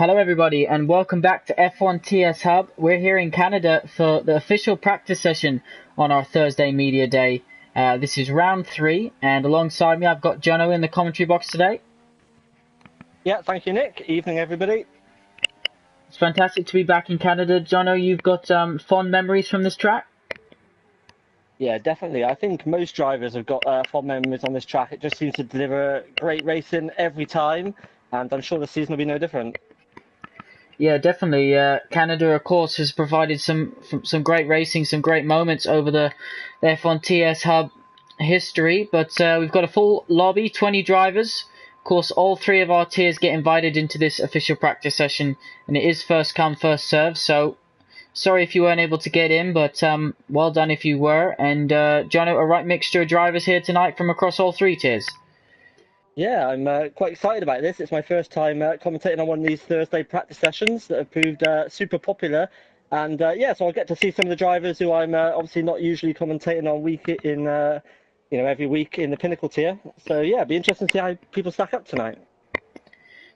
Hello everybody and welcome back to F1 TS Hub. We're here in Canada for the official practice session on our Thursday media day. This is round 3 and alongside me I've got Jono in the commentary box today. Yeah, thank you Nick. Evening everybody. It's fantastic to be back in Canada. Jono, you've got fond memories from this track? Yeah, definitely. I think most drivers have got fond memories on this track. It just seems to deliver great racing every time, and I'm sure the season will be no different. Yeah, definitely. Canada, of course, has provided some great racing, some great moments over the F1 TS Hub history. But we've got a full lobby, 20 drivers. Of course, all 3 of our tiers get invited into this official practice session, and it is first come, first serve. So, sorry if you weren't able to get in, but well done if you were. And Jono, a right mixture of drivers here tonight from across all 3 tiers. Yeah, I'm quite excited about this. It's my first time commentating on one of these Thursday practice sessions that have proved super popular. And yeah, so I'll get to see some of the drivers who I'm obviously not usually commentating on every week in the Pinnacle tier. So yeah, it'll be interesting to see how people stack up tonight.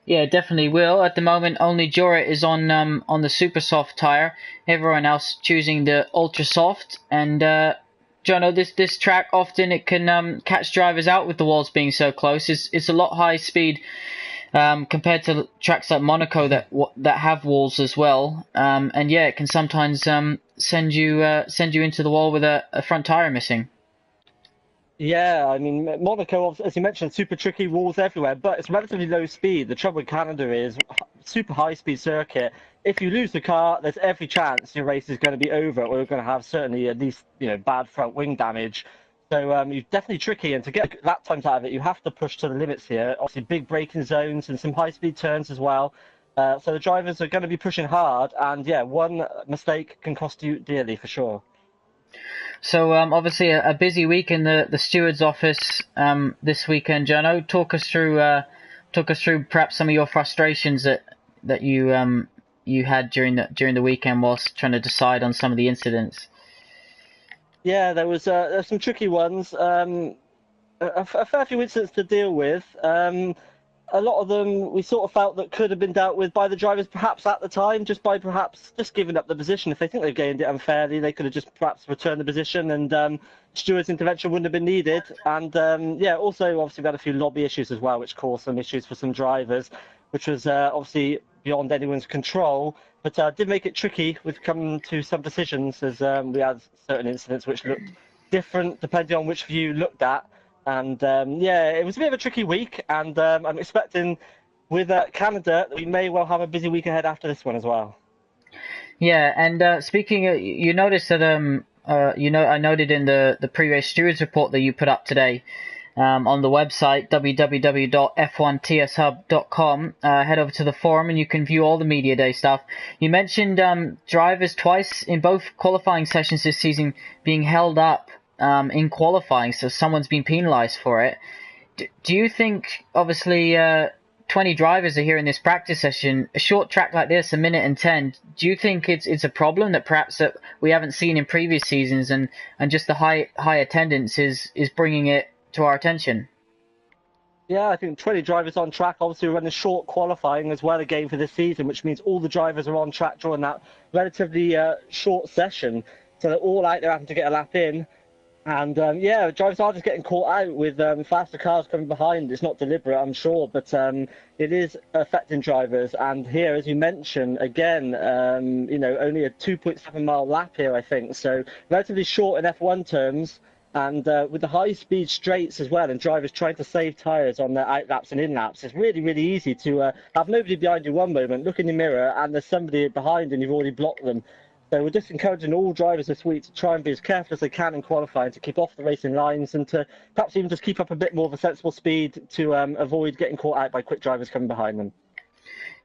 Yeah, definitely will. At the moment, only Jorah is on the super soft tire. Everyone else choosing the ultra soft. And Jono, this track often it can catch drivers out with the walls being so close. It's a lot high speed compared to tracks like Monaco that have walls as well. And yeah, it can sometimes send you into the wall with a front tire missing. Yeah, I mean, Monaco, as you mentioned, super tricky, walls everywhere, but it's relatively low speed. The trouble with Canada is super high-speed circuit. If you lose the car, there's every chance your race is going to be over, or you're going to have certainly at least, bad front wing damage. So you're definitely tricky, and to get lap times out of it, you have to push to the limits here. Obviously, big braking zones and some high-speed turns as well. So the drivers are going to be pushing hard, and yeah, one mistake can cost you dearly for sure. So obviously a busy week in the steward's office this weekend, Jono. Talk us through perhaps some of your frustrations that you had during the weekend whilst trying to decide on some of the incidents. Yeah, there's some tricky ones. A fair few incidents to deal with. A lot of them we sort of felt that could have been dealt with by the drivers perhaps at the time, just by perhaps just giving up the position. If they think they've gained it unfairly, they could have just perhaps returned the position and steward's intervention wouldn't have been needed. And yeah, also obviously we had a few lobby issues as well, which caused some issues for some drivers, which was obviously beyond anyone's control. But did make it tricky with coming to some decisions as we had certain incidents which looked different depending on which view you looked at. And yeah, it was a bit of a tricky week, and I'm expecting with Canada that we may well have a busy week ahead after this one as well. Yeah, and speaking, you noticed that I noted in the pre-race stewards report that you put up today on the website www.f1tshub.com. Head over to the forum and you can view all the media day stuff. You mentioned drivers twice in both qualifying sessions this season being held up in qualifying, so someone's been penalised for it. Do you think, obviously, 20 drivers are here in this practice session, a short track like this, a minute and 10, do you think it's a problem that perhaps that we haven't seen in previous seasons and just the high attendance is bringing it to our attention? Yeah, I think 20 drivers on track. Obviously, we're running short qualifying as well again for this season, which means all the drivers are on track during that relatively short session. So they're all out there having to get a lap in. And yeah, drivers are just getting caught out with faster cars coming behind. It's not deliberate, I'm sure, but it is affecting drivers. And here, as you mentioned, again, only a 2.7-mile lap here, I think. So relatively short in F1 terms. And with the high-speed straights as well, and drivers trying to save tyres on their out-laps and in-laps, it's really, really easy to have nobody behind you one moment, look in the mirror, and there's somebody behind and you've already blocked them. So we're just encouraging all drivers this week to try and be as careful as they can in qualifying, to keep off the racing lines and to perhaps even just keep up a bit more of a sensible speed to avoid getting caught out by quick drivers coming behind them.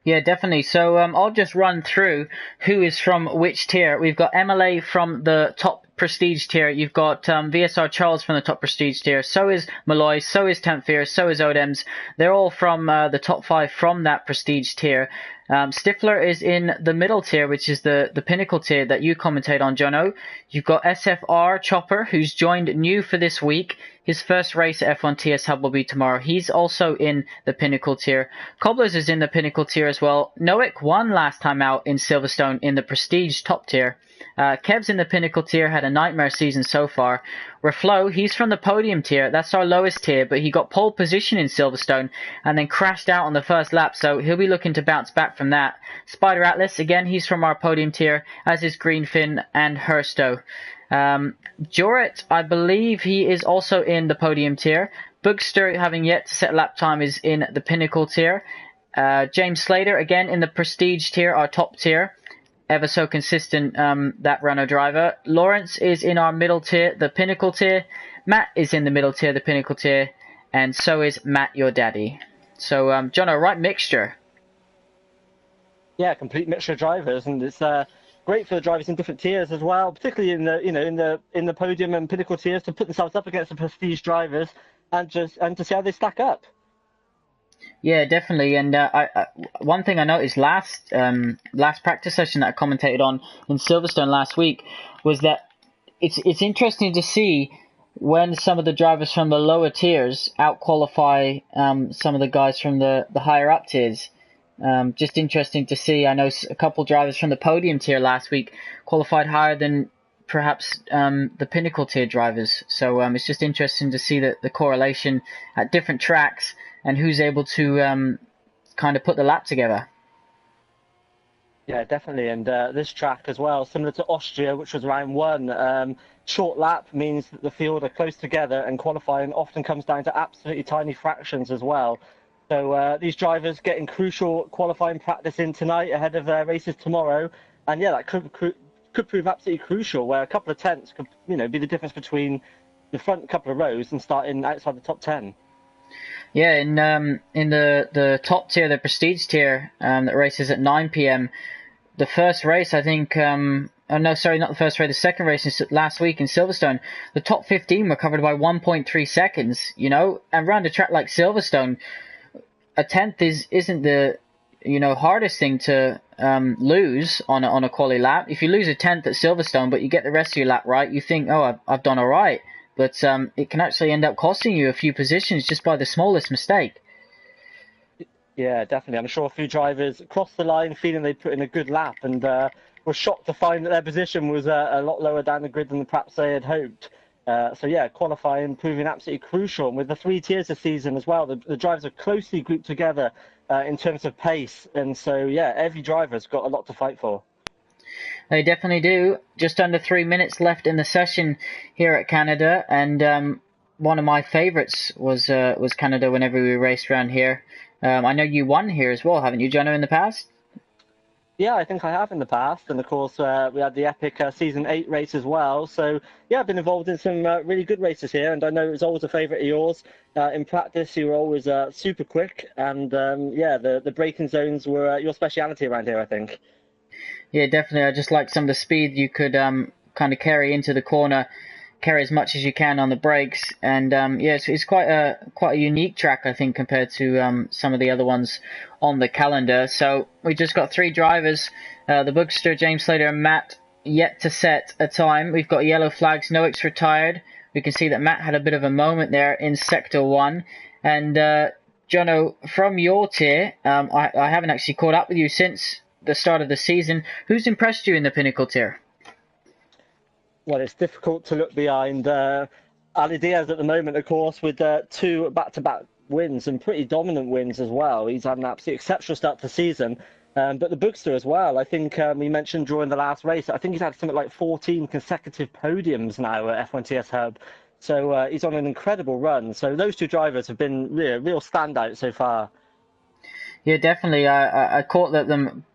Yeah, definitely. So I'll just run through who is from which tier. We've got MLA from the top prestige tier. You've got VSR Charles from the top prestige tier. So is Malloy. So is Tempfear. So is Odems. They're all from the top 5 from that prestige tier. Stifler is in the middle tier, which is the pinnacle tier that you commentate on, Jono. You've got SFR Chopper, who's joined new for this week. His first race at F1 TS Hub will be tomorrow. He's also in the pinnacle tier. Cobblers is in the pinnacle tier as well. Noik won last time out in Silverstone in the prestige top tier. Kev's in the pinnacle tier, had a nightmare season so far. Reflow, he's from the podium tier. That's our lowest tier, but he got pole position in Silverstone and then crashed out on the first lap, so he'll be looking to bounce back from that. Spider Atlas, again, he's from our podium tier, as is Greenfin and Hersto. Joret, I believe he is also in the podium tier. Boogster, having yet to set lap time, is in the pinnacle tier. James Slater, again, in the prestige tier, our top tier. Ever so consistent, that Renault driver. Lawrence is in our middle tier, the pinnacle tier. Matt is in the middle tier, the pinnacle tier. And so is Matt, your daddy. So, Jono, right mixture. Yeah, complete mixture of drivers, and it's great for the drivers in different tiers as well, particularly in the podium and pinnacle tiers, to put themselves up against the prestige drivers and to see how they stack up. Yeah, definitely. And one thing I noticed last practice session that I commentated on in Silverstone last week was that it's interesting to see when some of the drivers from the lower tiers out-qualify some of the guys from the higher up tiers. Just interesting to see. I know a couple drivers from the podium tier last week qualified higher than perhaps the pinnacle tier drivers. So it's just interesting to see the correlation at different tracks and who's able to kind of put the lap together. Yeah, definitely. And this track as well, similar to Austria, which was round one, short lap means that the field are close together, and qualifying often comes down to absolutely tiny fractions as well. So these drivers getting crucial qualifying practice in tonight ahead of their races tomorrow. And yeah, that could prove absolutely crucial, where a couple of tenths could be the difference between the front couple of rows and starting outside the top 10. Yeah, in the top tier, the prestige tier, that races at 9 p.m. The first race, I think, no, sorry, not the first race, the second race last week in Silverstone, the top 15 were covered by 1.3 seconds, and around a track like Silverstone, a tenth isn't the, hardest thing to lose on a quali lap. If you lose a tenth at Silverstone, but you get the rest of your lap right, you think, oh, I've done all right. But it can actually end up costing you a few positions just by the smallest mistake. Yeah, definitely. I'm sure a few drivers crossed the line feeling they put in a good lap and were shocked to find that their position was a lot lower down the grid than perhaps they had hoped. So yeah, qualifying proving absolutely crucial. And with the 3 tiers this season as well, the drivers are closely grouped together in terms of pace. And so yeah, every driver's got a lot to fight for. They definitely do. Just under 3 minutes left in the session here at Canada, and one of my favourites was Canada whenever we raced around here. I know you won here as well, haven't you, Jono, in the past? Yeah, I think I have in the past, and of course we had the epic Season 8 race as well. So yeah, I've been involved in some really good races here, and I know it was always a favourite of yours. In practice, you were always super quick, and yeah, the braking zones were your speciality around here, I think. Yeah, definitely. I just like some of the speed you could kind of carry into the corner, carry as much as you can on the brakes, and yeah, it's quite a unique track, I think, compared to some of the other ones on the calendar. So we just got 3 drivers, the Boogster, James Slater, and Matt, yet to set a time. We've got yellow flags. Noak's retired. We can see that Matt had a bit of a moment there in Sector 1, and Jono, from your tier, I haven't actually caught up with you since the start of the season. Who's impressed you in the pinnacle tier? Well, it's difficult to look behind Ali Diaz at the moment, of course, with 2 back-to-back wins and pretty dominant wins as well. He's had an absolutely exceptional start to the season. But the Boogster as well. I think we mentioned during the last race, I think he's had something like 14 consecutive podiums now at F1 TS Hub. So he's on an incredible run. So those 2 drivers have been real standouts so far. Yeah, definitely. I caught that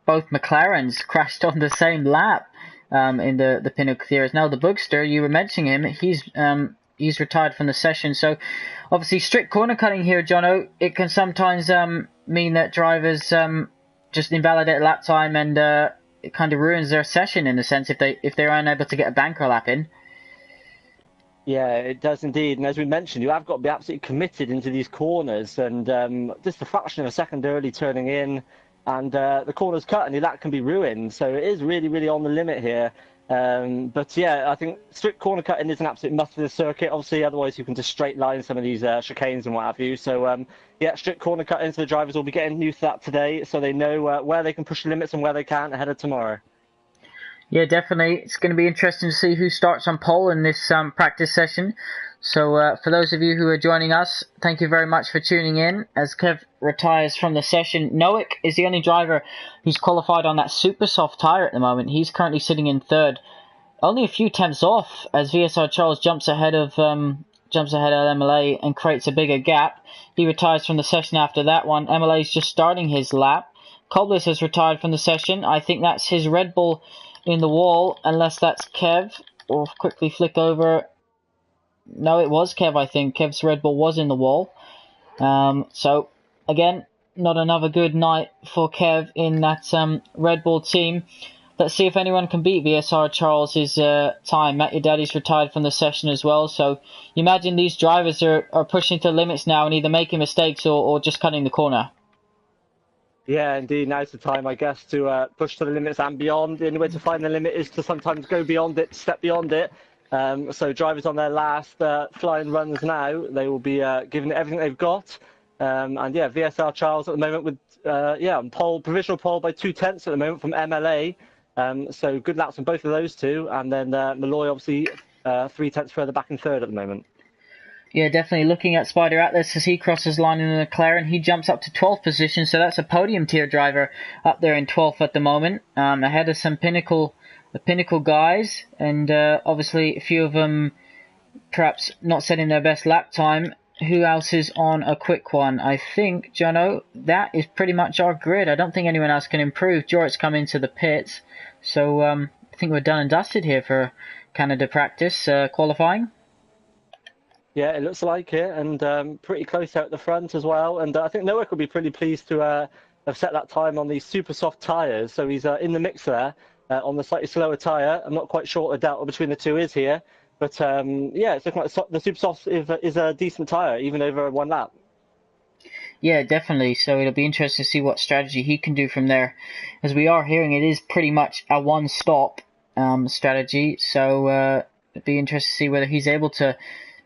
both McLarens crashed on the same lap in the pinnacle tiers. Now the Boogster, you were mentioning him, he's retired from the session. So obviously strict corner cutting here, Jono. It can sometimes mean that drivers just invalidate lap time, and it kind of ruins their session in a sense if they're unable to get a banker lap in. Yeah, it does indeed. And as we mentioned, you have got to be absolutely committed into these corners, and just a fraction of a second early turning in and the corner's cut, and that can be ruined. So it is really, really on the limit here. But yeah, I think strict corner cutting is an absolute must for the circuit. Obviously, otherwise you can just straight line some of these chicanes and what have you. So yeah, strict corner cutting. So the drivers will be getting used to that today, so they know where they can push the limits and where they can't ahead of tomorrow. Yeah, definitely. It's going to be interesting to see who starts on pole in this practice session. So for those of you who are joining us, thank you very much for tuning in. As Kev retires from the session, Nowick is the only driver who's qualified on that super soft tyre at the moment. He's currently sitting in third, only a few tenths off as VSR Charles jumps ahead of MLA and creates a bigger gap. He retires from the session after that one. MLA is just starting his lap. Coblis has retired from the session. I think that's his Red Bull in the wall, unless that's Kev. We'll quickly flick over. No, it was Kev, I think. Kev's Red Bull was in the wall. So, again, not another good night for Kev in that Red Bull team. Let's see if anyone can beat VSR Charles' time. Matt Your Daddy's retired from the session as well. So, you imagine these drivers are pushing to limits now and either making mistakes or just cutting the corner. Yeah, indeed. Now's the time, I guess, to push to the limits and beyond. The only way to find the limit is to sometimes go beyond it, step beyond it. So drivers on their last flying runs now, they will be giving it everything they've got. And yeah, VSR Charles at the moment with on pole, provisional pole by 2 tenths at the moment from MLA. So good laps on both of those two. And then Malloy obviously 3 tenths further back in third at the moment. Yeah, definitely looking at Spider Atlas as he crosses line in the McLaren. He jumps up to 12th position, so that's a podium tier driver up there in 12th at the moment, ahead of some the Pinnacle guys, and obviously a few of them perhaps not setting their best lap time. Who else is on a quick one? I think, Jono, that is pretty much our grid. I don't think anyone else can improve. Jorit's come into the pits, so I think we're done and dusted here for Canada practice qualifying. Yeah, it looks like it, and pretty close out the front as well. And I think Nowick will be pretty pleased to have set that time on these super soft tyres. So he's in the mix there on the slightly slower tyre. I'm not quite sure what the delta between the two is here. But yeah, it's looking like the super soft is a decent tyre, even over 1 lap. Yeah, definitely. So it'll be interesting to see what strategy he can do from there. As we are hearing, it is pretty much a one-stop strategy. So it'll be interesting to see whether he's able to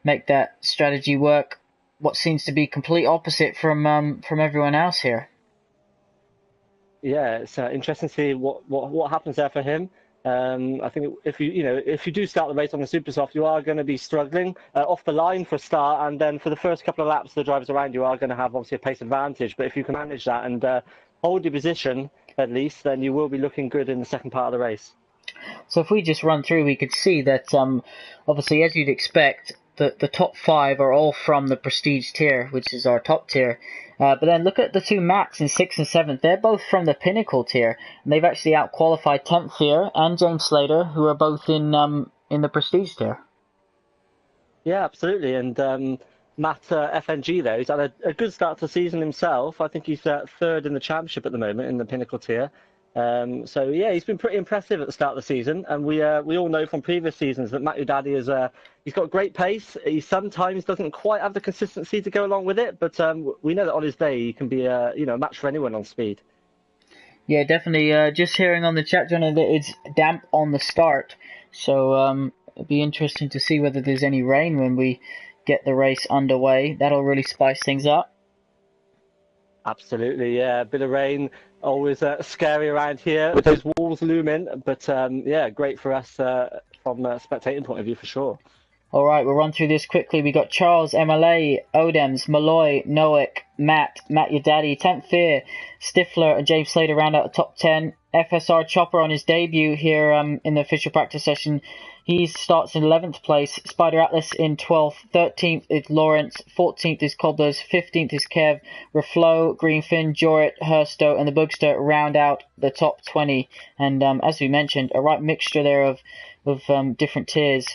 make that strategy work. What seems to be complete opposite from everyone else here. Yeah, it's interesting to see what happens there for him. I think if you do start the race on the super soft, you are going to be struggling off the line for a start, and then for the first couple of laps, the drivers around you are going to have obviously a pace advantage. But if you can manage that and hold your position at least, then you will be looking good in the second part of the race. So if we just run through, we could see that obviously, as you'd expect, the top 5 are all from the Prestige tier, which is our top tier. But then look at the two Mats in 6th and 7th. They're both from the Pinnacle tier, and they've actually out-qualified 10th tier and James Slater, who are both in the Prestige tier. Yeah, absolutely. And Matt FNG, though, he's had a good start to the season himself. I think he's third in the championship at the moment in the Pinnacle tier. So yeah, he's been pretty impressive at the start of the season, and we all know from previous seasons that Matt Your Daddy is he's got great pace. He sometimes doesn't quite have the consistency to go along with it, but we know that on his day he can be a match for anyone on speed. Yeah, definitely. Just hearing on the chat, John, that it's damp on the start, so it'll be interesting to see whether there's any rain when we get the race underway. That'll really spice things up. Absolutely, yeah. A bit of rain, always scary around here with those walls looming, but yeah, great for us from a spectating point of view for sure. All right, we'll run through this quickly. We got Charles, MLA, Odems, Malloy, Nowick, Matt Your Daddy, 10th Fear, Stifler, and James Slater round out the top 10. FSR Chopper on his debut here in the official practice session. He starts in 11th place. Spider Atlas in 12th. 13th is Lawrence. 14th is Cobblers. 15th is Kev. Reflow, Greenfin, Jorit, Hersto, and the Boogster round out the top 20. And as we mentioned, a right mixture there of different tiers.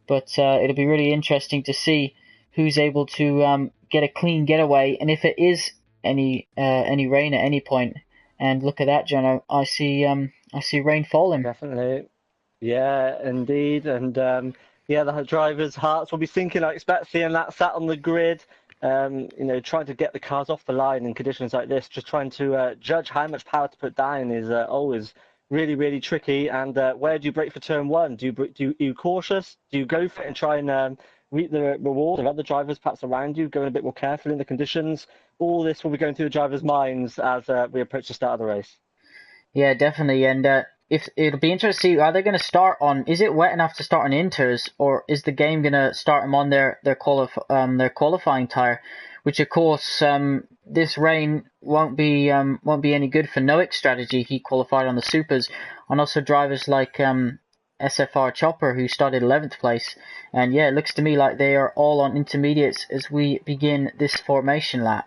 But it'll be really interesting to see who's able to get a clean getaway, and if it is any rain at any point. And look at that, John. I see rain falling. Definitely. Yeah, indeed. And yeah, the drivers' hearts will be sinking, I expect, seeing that sat on the grid. trying to get the cars off the line in conditions like this, just trying to judge how much power to put down is always really, really tricky. And where do you brake for turn one? Are you cautious? Do you go for it and try and reap the reward of other drivers perhaps around you, going a bit more careful in the conditions? All this will be going through the drivers' minds as we approach the start of the race. Yeah, definitely. And if it'll be interesting to see, are they going to start on? Is it wet enough to start on inters, or is the game going to start them on their qualifying tire? Which of course, this rain won't be any good for Noak's strategy. He qualified on the supers, and also drivers like SFR Chopper, who started 11th place. And yeah, it looks to me like they are all on intermediates as we begin this formation lap.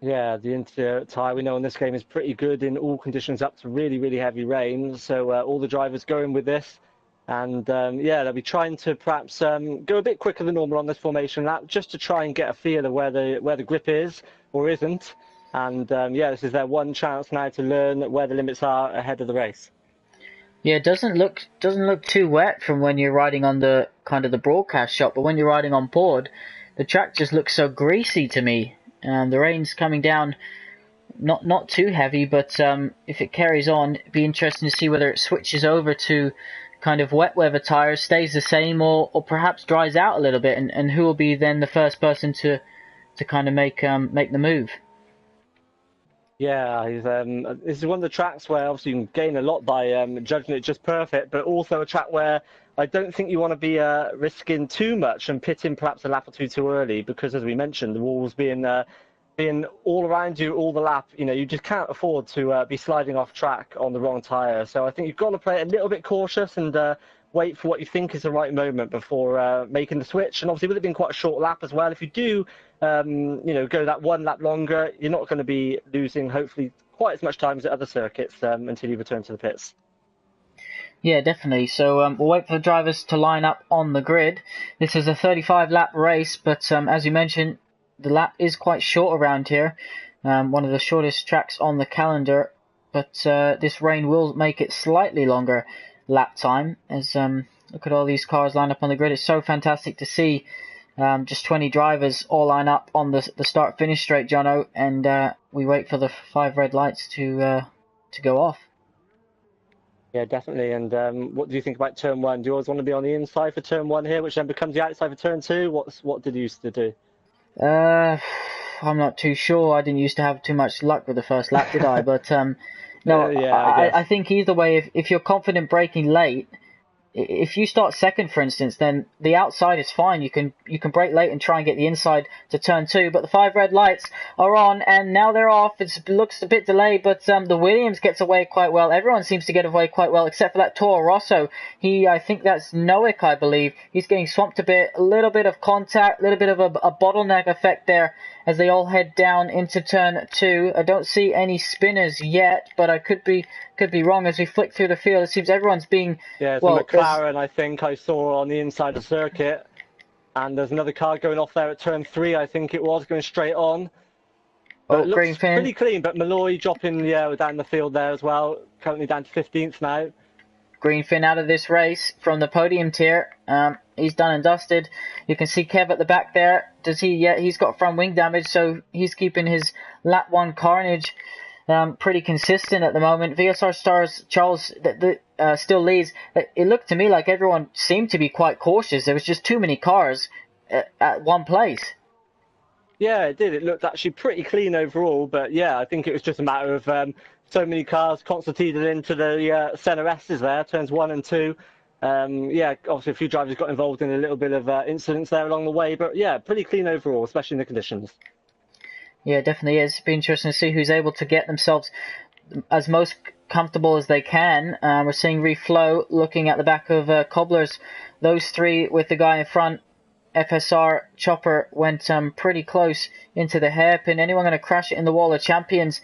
Yeah, the interior tyre we know in this game is pretty good in all conditions up to really, really heavy rain. So all the drivers going with this. And they'll be trying to perhaps go a bit quicker than normal on this formation lap, just to try and get a feel of where the grip is or isn't. And this is their one chance now to learn where the limits are ahead of the race. Yeah, it doesn't look too wet from when you're riding on the kind of the broadcast shot, but when you're riding on board, the track just looks so greasy to me. The rain's coming down, not too heavy, but if it carries on, it'd be interesting to see whether it switches over to kind of wet weather tires, stays the same, or perhaps dries out a little bit, and who will be then the first person to kind of make the move. Yeah, this is one of the tracks where obviously you can gain a lot by judging it just perfect, but also a track where I don't think you want to be risking too much and pitting perhaps a lap or two too early, because as we mentioned, the walls being all around you all the lap, you just can't afford to be sliding off track on the wrong tyre. So I think you've got to play it a little bit cautious and wait for what you think is the right moment before making the switch. And obviously with it being quite a short lap as well, if you do go that one lap longer, you're not going to be losing hopefully quite as much time as at other circuits until you return to the pits. Yeah, definitely. So we'll wait for the drivers to line up on the grid. This is a 35-lap race, but as you mentioned, the lap is quite short around here. One of the shortest tracks on the calendar, but this rain will make it slightly longer lap time. As look at all these cars lined up on the grid. It's so fantastic to see just 20 drivers all line up on the start-finish straight, Jono, and we wait for the 5 red lights to go off. Yeah, definitely. And what do you think about turn one? Do you always want to be on the inside for turn one here, which then becomes the outside for turn two? What did you used to do? I'm not too sure. I didn't used to have too much luck with the first lap, did I? But no, I think either way, if you're confident braking late, if you start second, for instance, then the outside is fine. You can brake late and try and get the inside to turn two. But the 5 red lights are on, and now they're off. It looks a bit delayed, but the Williams gets away quite well. Everyone seems to get away quite well, except for that Toro Rosso. I think that's Noak, I believe. He's getting swamped a bit, a little bit of contact, a little bit of a bottleneck effect there as they all head down into turn two. I don't see any spinners yet, but I could be wrong as we flick through the field. It seems everyone's being... Yeah, it's a McLaren, I think I saw on the inside of the circuit. And there's another car going off there at turn 3, I think it was, going straight on. But it looks pretty clean, but Malloy dropping down the field there as well. Currently down to 15th now. Greenfin out of this race from the podium tier. He's done and dusted. You can see Kev at the back there. He's got front wing damage, so he's keeping his lap 1 carnage pretty consistent at the moment. VSR Stars Charles still leads. It looked to me like everyone seemed to be quite cautious. There was just too many cars at one place. Yeah, it did. It looked actually pretty clean overall, but yeah, I think it was just a matter of so many cars concertinated into the centre S's there, turns 1 and 2. Obviously a few drivers got involved in a little bit of incidents there along the way, but yeah, pretty clean overall, especially in the conditions. Yeah, definitely is. It'll be interesting to see who's able to get themselves as most comfortable as they can. We're seeing Reflow looking at the back of Cobblers. Those 3 with the guy in front. FSR Chopper went pretty close into the hairpin. Anyone going to crash it in the wall of champions?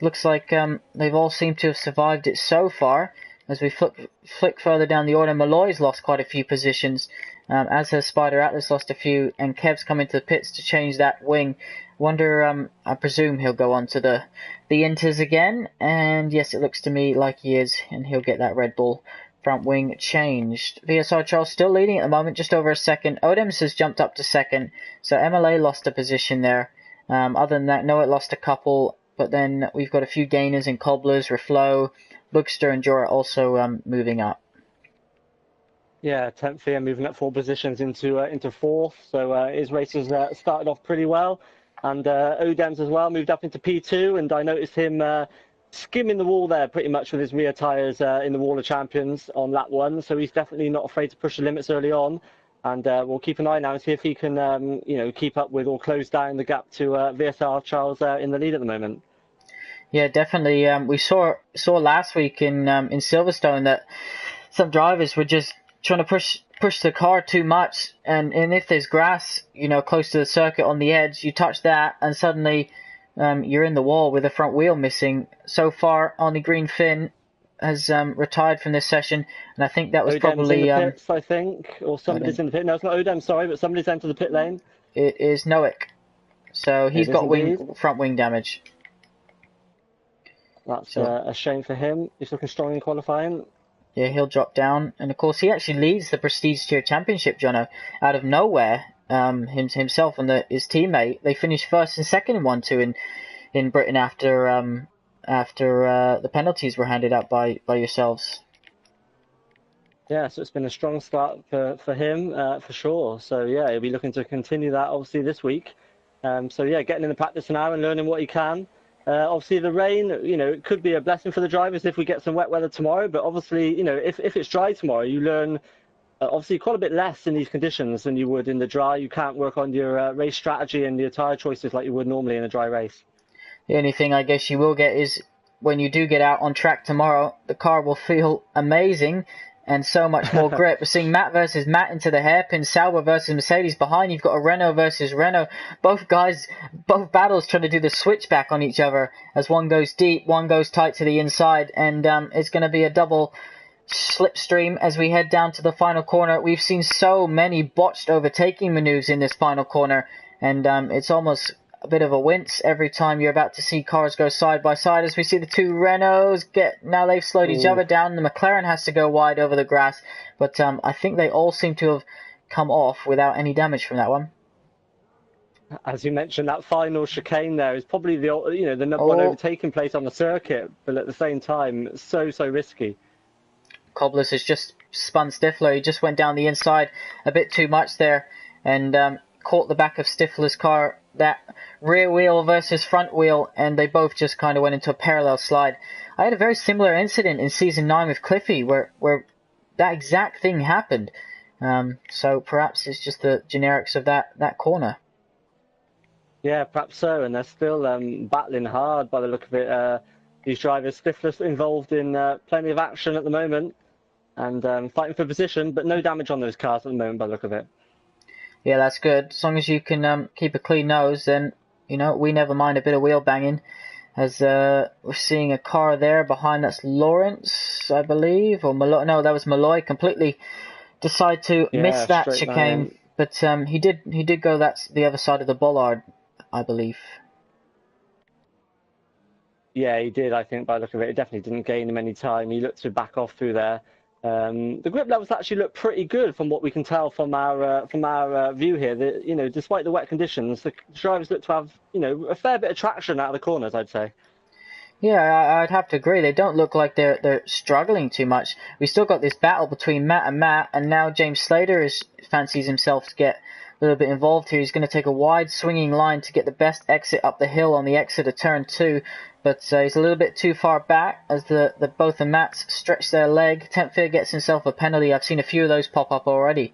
Looks like they've all seemed to have survived it so far. As we flick further down the order, Malloy's lost quite a few positions, as has Spider Atlas lost a few, and Kev's come into the pits to change that wing. I presume he'll go on to the Inters again, and yes, it looks to me like he is, and he'll get that Red Bull front wing changed. VSR Charles still leading at the moment, just over a second. Odems has jumped up to second, so MLA lost a position there. Other than that, Noah lost a couple, but then we've got a few gainers in Cobblers, Reflow, Bookster and Jorah also moving up. Yeah, 10th here, moving up 4 positions into 4th. So his races started off pretty well. And Odems as well moved up into P2. And I noticed him skimming the wall there pretty much with his rear tyres in the Wall of Champions on lap 1. So he's definitely not afraid to push the limits early on. And we'll keep an eye now and see if he can keep up with or close down the gap to VSR Charles in the lead at the moment. Yeah, definitely. We saw last week in Silverstone that some drivers were just trying to push the car too much, and if there's grass, close to the circuit on the edge, you touch that, and suddenly you're in the wall with the front wheel missing. So far, only Green Finn has retired from this session, and I think that was Odem's probably in the pits, I think, or somebody's in the pit. No, it's not Odem, sorry, but somebody's entered the pit lane. It is Noik, so he's got front wing damage. That's a shame for him. He's looking strong in qualifying. Yeah, he'll drop down. And, of course, he actually leads the Prestige Tier Championship, Jono, out of nowhere. Himself and his teammate, they finished first and second in 1-2 in Britain after the penalties were handed out by yourselves. Yeah, so it's been a strong start for him, for sure. So, yeah, he'll be looking to continue that, obviously, this week. So, yeah, getting in the practice now and learning what he can. Obviously, the rain, it could be a blessing for the drivers if we get some wet weather tomorrow. But obviously, if it's dry tomorrow, you learn, obviously, quite a bit less in these conditions than you would in the dry. You can't work on your race strategy and your tyre choices like you would normally in a dry race. The only thing I guess you will get is when you do get out on track tomorrow, the car will feel amazing and so much more grip. We're seeing Matt versus Matt into the hairpin, Sauber versus Mercedes behind. You've got a Renault versus Renault. Both battles trying to do the switchback on each other as one goes deep, one goes tight to the inside, and it's going to be a double slipstream as we head down to the final corner. We've seen so many botched overtaking maneuvers in this final corner, and it's almost a bit of a wince every time you're about to see cars go side by side as we see the two Renaults now they've slowed each other down. The McLaren has to go wide over the grass, but I think they all seem to have come off without any damage from that one. As you mentioned, that final chicane there is probably the number one overtaking place on the circuit, but at the same time, so risky. Cobblers has just spun Stifler. He just went down the inside a bit too much there and caught the back of Stifler's car, that rear wheel versus front wheel, and they both just kind of went into a parallel slide. I had a very similar incident in Season 9 with Cliffy where that exact thing happened. So perhaps it's just the generics of that corner. Yeah, perhaps so, and they're still battling hard by the look of it. These drivers, Stifler's involved in plenty of action at the moment and fighting for position, but no damage on those cars at the moment by the look of it. Yeah, that's good. As long as you can keep a clean nose, then, we never mind a bit of wheel banging. As we're seeing a car there behind, that's Lawrence, I believe, or Malloy. No, that was Malloy. Completely decide to miss that chicane, but he did go the other side of the bollard, I believe. Yeah, he did, I think, by the look of it. It definitely didn't gain him any time. He looked to back off through there. The grip levels actually look pretty good from what we can tell from our view here. Despite the wet conditions, the drivers look to have a fair bit of traction out of the corners, I'd say. Yeah, I'd have to agree. They don't look like they're struggling too much. We still got this battle between Matt, and now James Slater fancies himself to get a little bit involved here. He's going to take a wide swinging line to get the best exit up the hill on the exit of turn 2. But he's a little bit too far back as both the Matts stretch their leg. Tempfear gets himself a penalty. I've seen a few of those pop up already.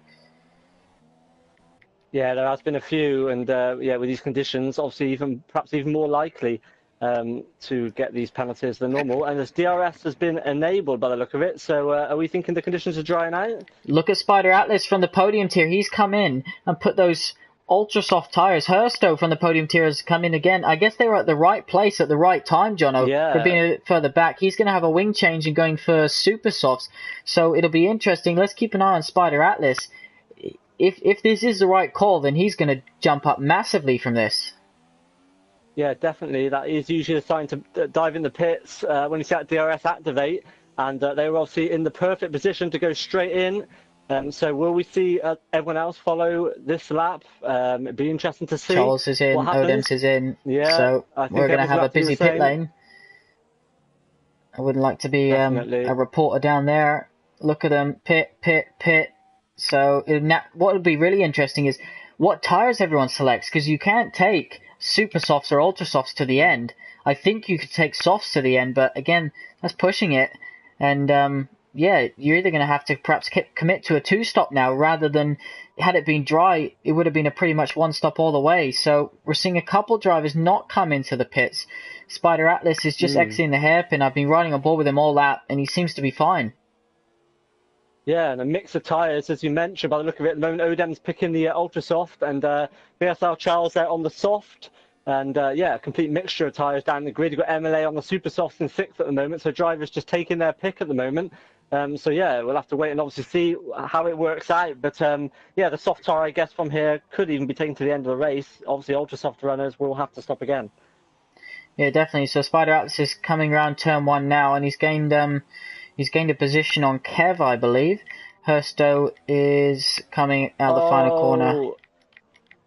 Yeah, there has been a few, and with these conditions, obviously perhaps even more likely to get these penalties than normal. And this DRS has been enabled by the look of it. So are we thinking the conditions are drying out? Look at Spider Atlas from the podium tier. He's come in and put those ultra soft tires. Herstow from the podium tier has come in again. I guess they were at the right place at the right time, Jono. Yeah. They've been a bit further back. He's going to have a wing change and going for super softs. So it'll be interesting. Let's keep an eye on Spider Atlas. If this is the right call, then he's going to jump up massively from this. Yeah, definitely. That is usually a sign to dive in the pits when you see that DRS activate. and they were obviously in the perfect position to go straight in. So will we see everyone else follow this lap? It'd be interesting to see. Charles is in, Odems is in, so we're going to have a busy pit lane. I wouldn't like to be a reporter down there. Look at them, pit. So what would be really interesting is what tyres everyone selects, because you can't take super softs or ultra softs to the end. I think you could take softs to the end, but again, that's pushing it. And yeah, you're either going to have to perhaps commit to a 2-stop now, rather than, had it been dry, it would have been a pretty much 1-stop all the way. So we're seeing a couple drivers not come into the pits. Spider Atlas is just exiting the hairpin. I've been riding on board with him all lap, and he seems to be fine. Yeah, and a mix of tyres, as you mentioned, by the look of it. At the moment, Odem's picking the ultra soft, and BSL Charles there on the soft. And yeah, a complete mixture of tyres down the grid. You've got MLA on the super softs in 6th at the moment, so drivers just taking their pick at the moment. So yeah, we'll have to wait and obviously see how it works out. But yeah, the soft tyre, I guess, from here could even be taken to the end of the race. Obviously, ultra soft runners will have to stop again. Yeah, definitely. So Spider Atlas is coming around turn 1 now, and he's gained a position on Kev, I believe. Hersto is coming out the final corner.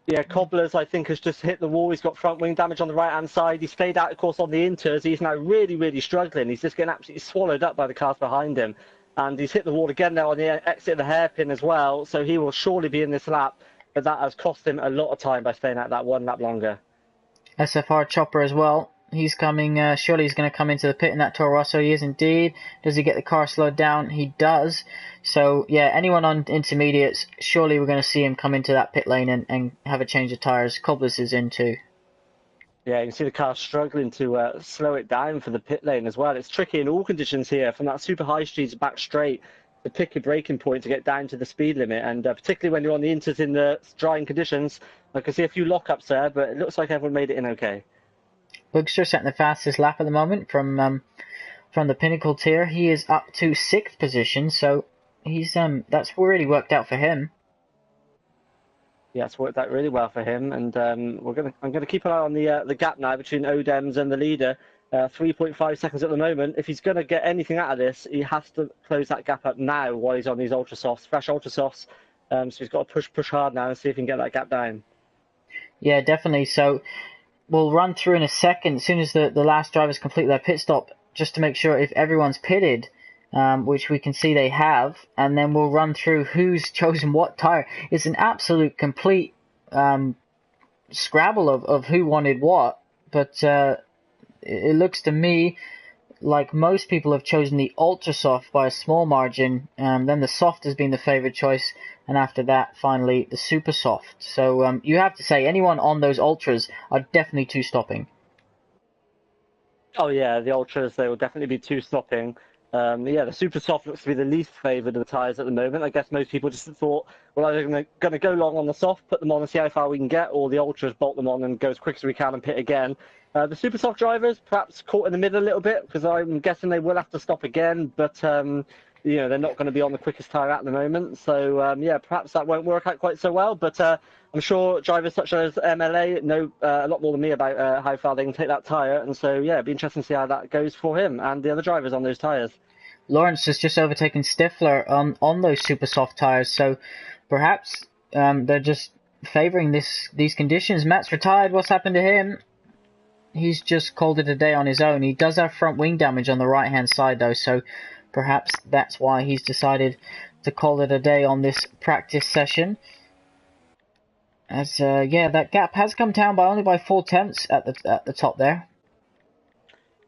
Yeah, Cobblers, I think, has just hit the wall. He's got front wing damage on the right-hand side. He's stayed out, of course, on the inters. He's now really, really struggling. He's just getting absolutely swallowed up by the cars behind him. And he's hit the wall again now on the exit of the hairpin as well. So he will surely be in this lap. But that has cost him a lot of time by staying out that 1 lap longer. SFR Chopper as well. He's coming, surely he's going to come into the pit in that Toro Rosso. He is indeed. Does he get the car slowed down? He does. So, yeah, anyone on intermediates, surely we're going to see him come into that pit lane and have a change of tyres. Cobblers is in too. Yeah, you can see the car struggling to slow it down for the pit lane as well. It's tricky in all conditions here, from that super high street back straight to pick your braking point to get down to the speed limit. And particularly when you're on the inters in the drying conditions, I can see a few lockups there, but it looks like everyone made it in okay. Boogster setting the fastest lap at the moment from the Pinnacle tier. He is up to 6th position, so he's that's really worked out for him. Yeah, it's worked out really well for him, and I'm gonna keep an eye on the gap now between Odems and the leader. 3.5 seconds at the moment. If he's gonna get anything out of this, he has to close that gap up now while he's on these ultra softs, fresh ultra softs. So he's got to push hard now and see if he can get that gap down. Yeah, definitely. So we'll run through in a second, as soon as the last drivers complete their pit stop, just to make sure if everyone's pitted, which we can see they have, and then we'll run through who's chosen what tyre. It's an absolute complete scrabble of who wanted what, but it looks to me like most people have chosen the ultra soft by a small margin. Then the soft has been the favoured choice, and after that, finally, the super soft. So you have to say, anyone on those ultras are definitely 2-stopping. Oh yeah, the ultras, they will definitely be 2-stopping. Yeah, the super soft looks to be the least favoured of the tyres at the moment. I guess most people just thought, well, either going to go long on the soft, put them on and see how far we can get, or the ultras, bolt them on and go as quick as we can and pit again. The super soft drivers perhaps caught in the middle a little bit, because I'm guessing they will have to stop again, but you know, they're not going to be on the quickest tyre at the moment. So yeah, perhaps that won't work out quite so well, but I'm sure drivers such as MLA know a lot more than me about how far they can take that tyre, and so yeah, it'd be interesting to see how that goes for him and the other drivers on those tyres. Lawrence has just overtaken Stifler on those super soft tyres, so perhaps they're just favouring these conditions. Matt's retired. What's happened to him? He's just called it a day on his own. He does have front wing damage on the right-hand side, though, so perhaps that's why he's decided to call it a day on this practice session. As yeah, that gap has come down by only by 4/10 at the top there.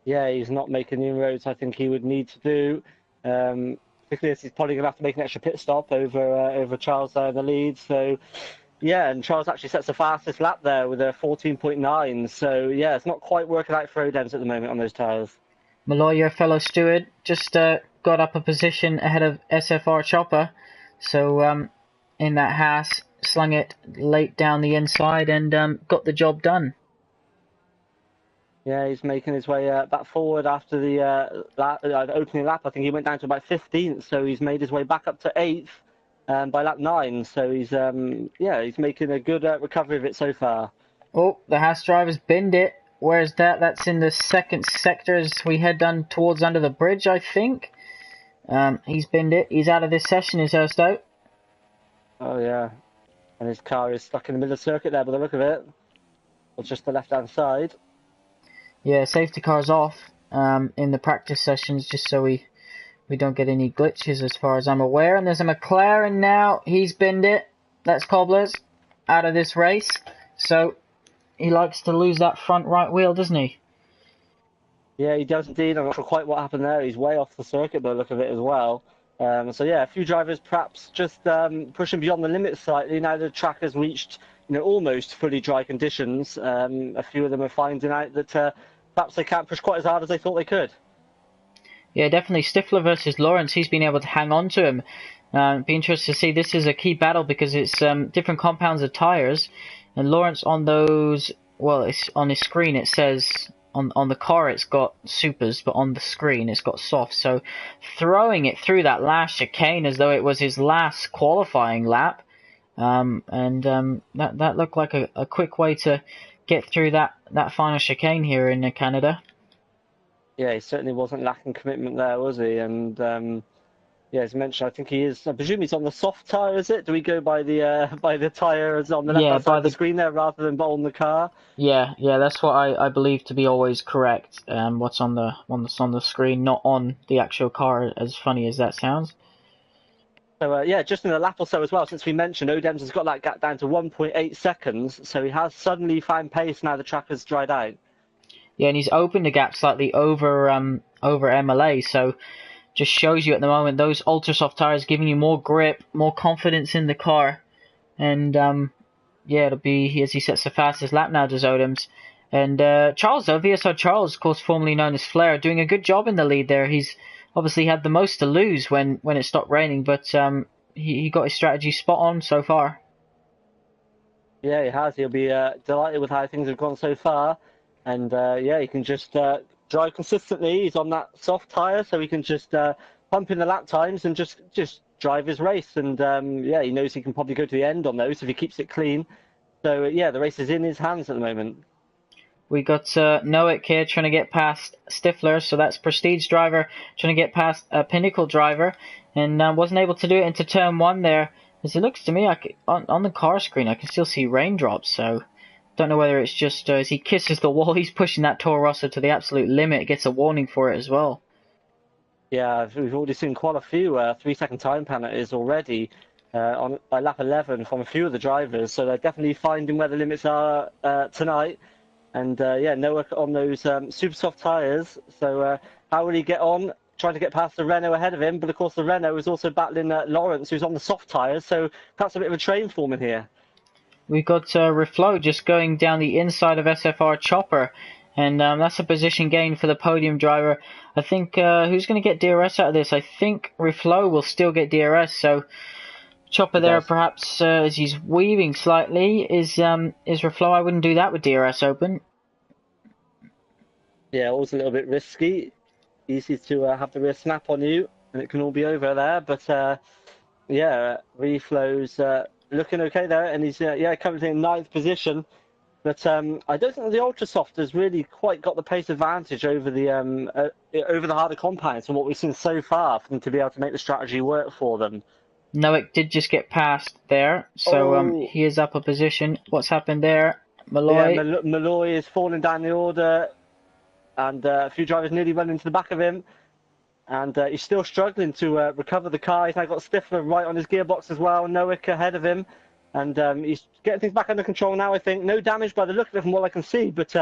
Yeah, he's not making the inroads I think he would need to do. Particularly as he's probably going to have to make an extra pit stop over Charles there in the lead. So yeah, and Charles actually sets the fastest lap there with a 14.9. So yeah, it's not quite working out for Odems at the moment on those tyres. Malloy, your fellow steward, just got up a position ahead of SFR Chopper. So in that Haas, slung it late down the inside and got the job done. Yeah, he's making his way back forward after the opening lap. I think he went down to about 15th, so he's made his way back up to 8th by lap 9. So he's yeah, he's making a good recovery of it so far. Oh, the Haas driver's binned it. Where's that? That's in the second sector as we head down towards under the bridge, I think. He's binned it. He's out of this session, is Ersto. Oh yeah, and his car is stuck in the middle of the circuit there by the look of it, or just the left-hand side. Yeah, safety car's off in the practice sessions, just so we don't get any glitches as far as I'm aware. And there's a McLaren now. He's binned it. That's Cobblers out of this race. So he likes to lose that front right wheel, doesn't he? Yeah, he does indeed. I'm not sure quite what happened there. He's way off the circuit by the look of it as well. So yeah, a few drivers perhaps just pushing beyond the limits slightly. Now the track has reached, almost fully dry conditions. A few of them are finding out that perhaps they can't push quite as hard as they thought they could. Yeah, definitely. Stifler versus Lawrence. He's been able to hang on to him. Be interested to see. This is a key battle because it's different compounds of tires, and Lawrence on those. Well, it's on his screen. It says on the car it's got supers, but on the screen it's got softs. So throwing it through that last chicane as though it was his last qualifying lap, that looked like a quick way to get through that final chicane here in Canada. Yeah, he certainly wasn't lacking commitment there, was he? And yeah, as mentioned, I think he is. I presume he's on the soft tyre, is it? Do we go by the tyres on the left-hand side of the screen there rather than on the car? Yeah, that's what I believe to be always correct. What's on the screen, not on the actual car. As funny as that sounds. So yeah, just in a lap or so as well, since we mentioned Odems has got that gap down to 1.8 seconds, so he has suddenly found pace now the track has dried out. Yeah, and he's opened the gap slightly over MLA, so just shows you at the moment those ultra soft tires giving you more grip, more confidence in the car, and yeah, it'll be as he sets the fastest lap now, does Odems. And Charles, though, VSR Charles, of course, formerly known as Flair, doing a good job in the lead there. He's obviously had the most to lose when it stopped raining, but he got his strategy spot on so far. Yeah, he has. He'll be delighted with how things have gone so far. And yeah, he can just drive consistently. He's on that soft tyre, so he can just pump in the lap times and just drive his race. And yeah, he knows he can probably go to the end on those if he keeps it clean. So yeah, the race is in his hands at the moment. We got Nowick here trying to get past Stifler, so that's Prestige driver trying to get past Pinnacle driver, and wasn't able to do it into turn one there. As it looks to me, on the car screen, I can still see raindrops, so don't know whether it's just as he kisses the wall, he's pushing that Toro Rosso to the absolute limit, gets a warning for it as well. Yeah, we've already seen quite a few 3-second time penalties already by lap 11 from a few of the drivers, so they're definitely finding where the limits are tonight. And yeah, Noah on those super soft tyres. So how will he get on? Trying to get past the Renault ahead of him, but of course the Renault is also battling Lawrence, who's on the soft tyres. So perhaps a bit of a train forming here. We've got Reflow just going down the inside of SFR Chopper, and that's a position gain for the podium driver. I think who's going to get DRS out of this? I think Reflow will still get DRS. So Chopper there, perhaps as he's weaving slightly, is Reflow. I wouldn't do that with DRS open. Yeah, always a little bit risky. Easy to have the rear snap on you, and it can all be over there. But yeah, Reflow's looking okay there, and he's yeah currently in 9th position. But I don't think the Ultrasoft has really quite got the pace advantage over the harder compounds from what we've seen so far for them to be able to make the strategy work for them. Nowick did just get past there, so he is up a position. What's happened there? Malloy. Yeah, Malloy is falling down the order, and a few drivers nearly run into the back of him. And he's still struggling to recover the car. He's now got Stifler right on his gearbox as well. Nowick ahead of him. And he's getting things back under control now, I think. No damage by the look of it from what I can see. But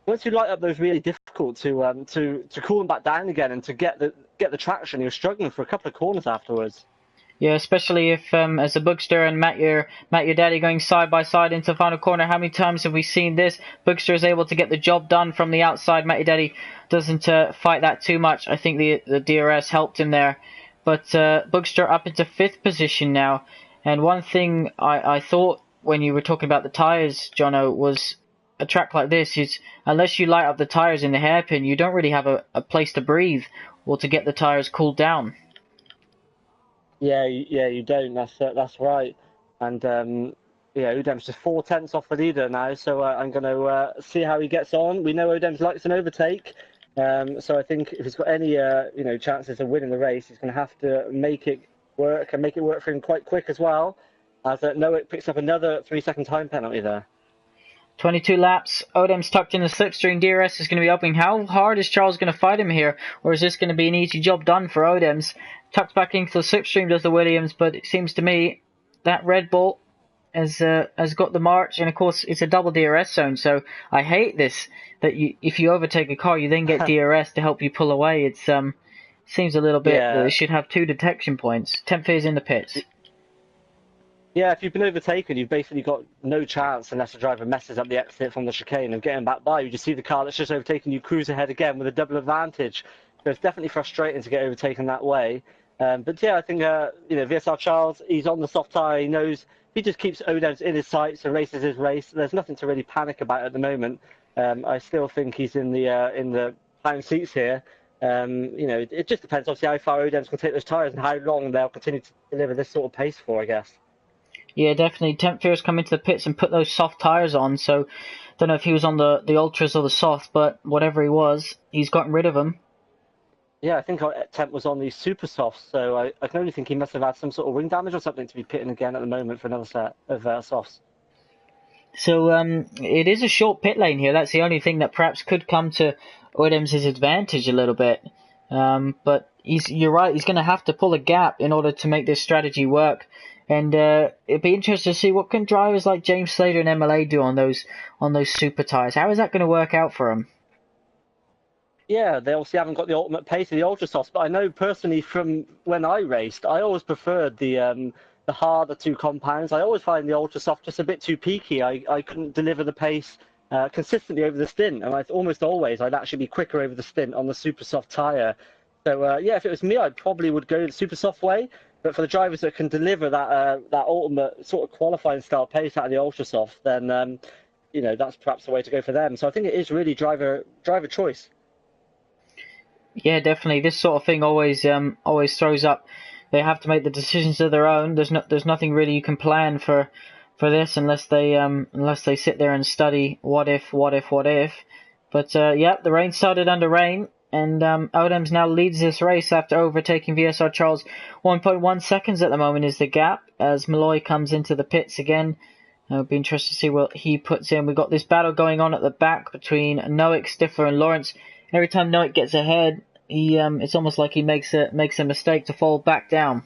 once you light up those, really difficult to cool them back down again and to get the traction. He was struggling for a couple of corners afterwards. Yeah, especially if as a Bookster and Matt your daddy going side by side into the final corner. How many times have we seen this? Bookster is able to get the job done from the outside. Matt your daddy doesn't fight that too much. I think the DRS helped him there. But Bookster up into 5th position now. And one thing I thought when you were talking about the tyres, Jono, was a track like this is unless you light up the tyres in the hairpin, you don't really have a place to breathe or to get the tyres cooled down. Yeah, you don't. That's right. And yeah, Udem's just 4/10 off the leader now, so I'm going to see how he gets on. We know Udem's likes an overtake, So I think if he's got any chances of winning the race, he's going to have to make it work and make it work for him quite quick as well. As Nowick picks up another 3-second time penalty there. 22 laps. Odem's tucked in the slipstream. DRS is going to be opening. How hard is Charles going to fight him here? Or is this going to be an easy job done for Odem's? Tucked back into the slipstream does the Williams, but it seems to me that Red Bull has got the march, and of course it's a double DRS zone, so I hate this, that if you overtake a car you then get DRS to help you pull away. It seems a little bit that it should have 2 detection points. Temp fear is in the pits. Yeah, if you've been overtaken, you've basically got no chance unless the driver messes up the exit from the chicane and getting back by. You just see the car that's just overtaken you cruise ahead again with a double advantage. So it's definitely frustrating to get overtaken that way. But yeah, I think VSR Charles, he's on the soft tyre. He knows if he just keeps Odems in his sights and races his race, there's nothing to really panic about at the moment. I still think he's in the prime seats here. It just depends obviously how far Odems can take those tyres and how long they'll continue to deliver this sort of pace for, I guess. Yeah, definitely. Temp Fear's come into the pits and put those soft tyres on, so don't know if he was on the ultras or the soft, but whatever he was, he's gotten rid of them. Yeah, I think Temp was on the super softs, so I can only think he must have had some sort of wing damage or something to be pitting again at the moment for another set of softs. So it is a short pit lane here. That's the only thing that perhaps could come to Odems' advantage a little bit. But you're right, he's going to have to pull a gap in order to make this strategy work. And it'd be interesting to see what can drivers like James Slater and MLA do on those super tyres. How is that going to work out for them? Yeah, they obviously haven't got the ultimate pace of the ultra softs, but I know personally from when I raced, I always preferred the harder 2 compounds. I always find the ultra soft just a bit too peaky. I couldn't deliver the pace consistently over the stint, and almost always I'd actually be quicker over the stint on the super soft tyre. So yeah, if it was me, I probably would go the super soft way. But for the drivers that can deliver that ultimate sort of qualifying style pace out of the ultra soft, then that's perhaps the way to go for them. So I think it is really driver choice. Yeah, definitely. This sort of thing always throws up. They have to make the decisions of their own. There's nothing really you can plan for this unless they sit there and study what if. But the rain started under rain. And Odems now leads this race after overtaking VSR Charles. 1.1 seconds at the moment is the gap as Malloy comes into the pits again. It'll be interesting to see what he puts in. We've got this battle going on at the back between Nowick, Stifler and Lawrence. Every time Nowick gets ahead, it's almost like he makes a mistake to fall back down.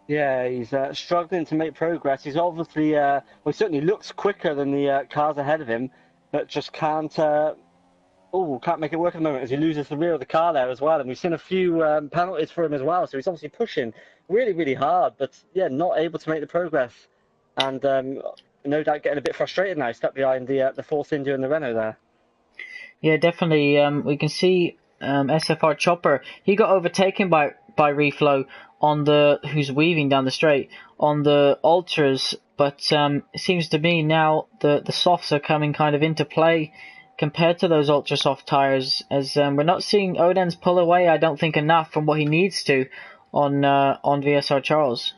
Yeah, he's struggling to make progress. He's obviously, he certainly looks quicker than the cars ahead of him, but just can't make it work at the moment as he loses the rear of the car there as well. And we've seen a few penalties for him as well. So he's obviously pushing really, really hard, but yeah, not able to make the progress. And no doubt getting a bit frustrated now, stuck behind the Force India and the Renault there. Yeah, definitely. We can see SFR Chopper. He got overtaken by Reflow who's weaving down the straight on the ultras. But it seems to me now the softs are coming kind of into play compared to those ultra soft tires, as we're not seeing Odems pull away, I don't think, enough from what he needs to on VSR Charles.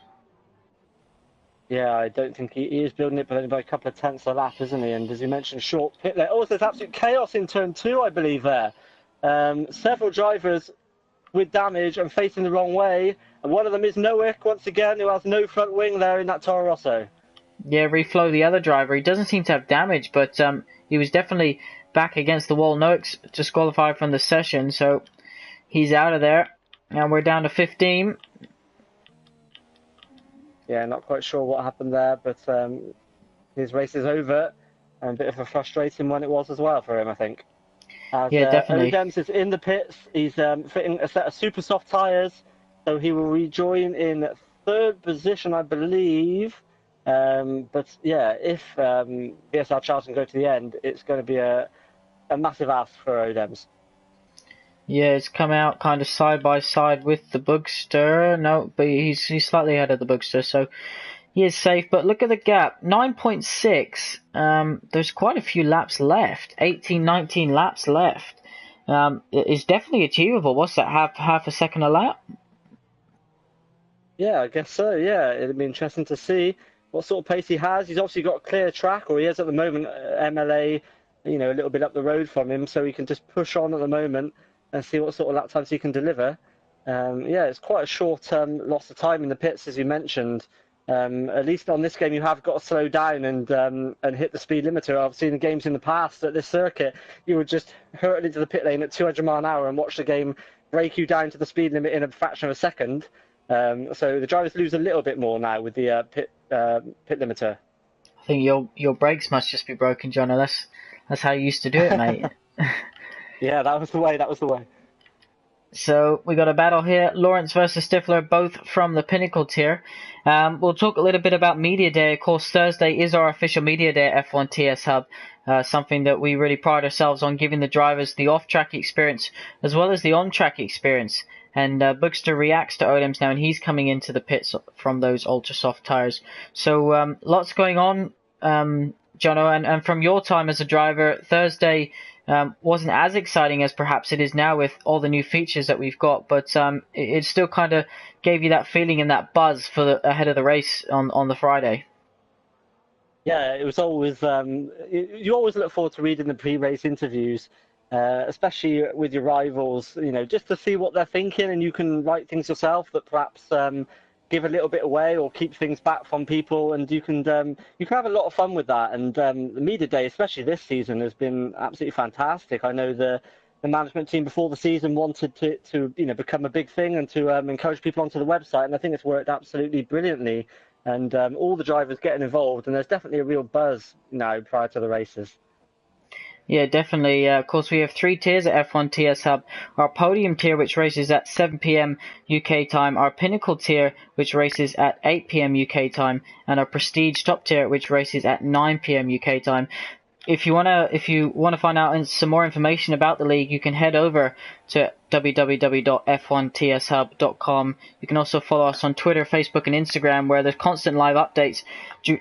Yeah, I don't think he is building it, but only by a couple of tenths a lap, isn't he? And as you mentioned, short pit there. Oh, there's absolute chaos in turn 2, I believe, there. Several drivers with damage and facing the wrong way, and one of them is Nowick, once again, who has no front wing there in that Toro Rosso. Yeah, Reflow, the other driver, he doesn't seem to have damage, but he was definitely back against the wall. Nowick's disqualified from the session, so he's out of there. And we're down to 15. Yeah, not quite sure what happened there, but his race is over. And a bit of a frustrating one it was as well for him, I think. Yeah, definitely. Odems is in the pits. He's fitting a set of super soft tyres, so he will rejoin in 3rd position, I believe. But yeah, if VSR Charles can go to the end, it's going to be a massive ask for Odems. Yeah, it's come out kind of side by side with the Bugster. No, but he's slightly ahead of the Bugster, so he is safe. But look at the gap, 9.6. There's quite a few laps left, 18, 19 laps left. It's definitely achievable. What's that, half a second a lap? Yeah, I guess so, yeah. It'd be interesting to see what sort of pace he has. He's obviously got a clear track, or he is at the moment, MLA, a little bit up the road from him, so he can just push on at the moment and see what sort of lap times he can deliver. Yeah, it's quite a short loss of time in the pits, as you mentioned. At least on this game, you have got to slow down and hit the speed limiter. I've seen the games in the past at this circuit, you would just hurtle into the pit lane at 200 mile an hour and watch the game break you down to the speed limit in a fraction of a second. So the drivers lose a little bit more now with the pit limiter. I think your brakes must just be broken, Jono. That's how you used to do it, mate. Yeah, that was the way. That was the way. So we got a battle here, Lawrence versus Stifler, both from the Pinnacle tier. We'll talk a little bit about Media Day. Of course, Thursday is our official Media Day at F1 TS Hub, something that we really pride ourselves on, giving the drivers the off-track experience as well as the on-track experience. And Bookster reacts to Odems now, and he's coming into the pits from those ultra soft tires. So lots going on, Jono, and from your time as a driver, Thursday wasn't as exciting as perhaps it is now with all the new features that we've got, but it still kind of gave you that feeling and that buzz for ahead of the race on the Friday. Yeah, it was always you always look forward to reading the pre-race interviews, especially with your rivals, just to see what they're thinking, and you can write things yourself that perhaps give a little bit away or keep things back from people, and you can have a lot of fun with that. And the Media Day, especially this season, has been absolutely fantastic. I know the management team before the season wanted to become a big thing and to encourage people onto the website, and I think it's worked absolutely brilliantly. And all the drivers getting involved, and there's definitely a real buzz now prior to the races. Yeah, definitely. Of course, we have 3 tiers at F1 TS Hub. Our podium tier, which races at 7 p.m. UK time. Our pinnacle tier, which races at 8 p.m. UK time. And our prestige top tier, which races at 9 p.m. UK time. If you wanna find out some more information about the league, you can head over to www.f1tshub.com. You can also follow us on Twitter, Facebook, and Instagram, where there's constant live updates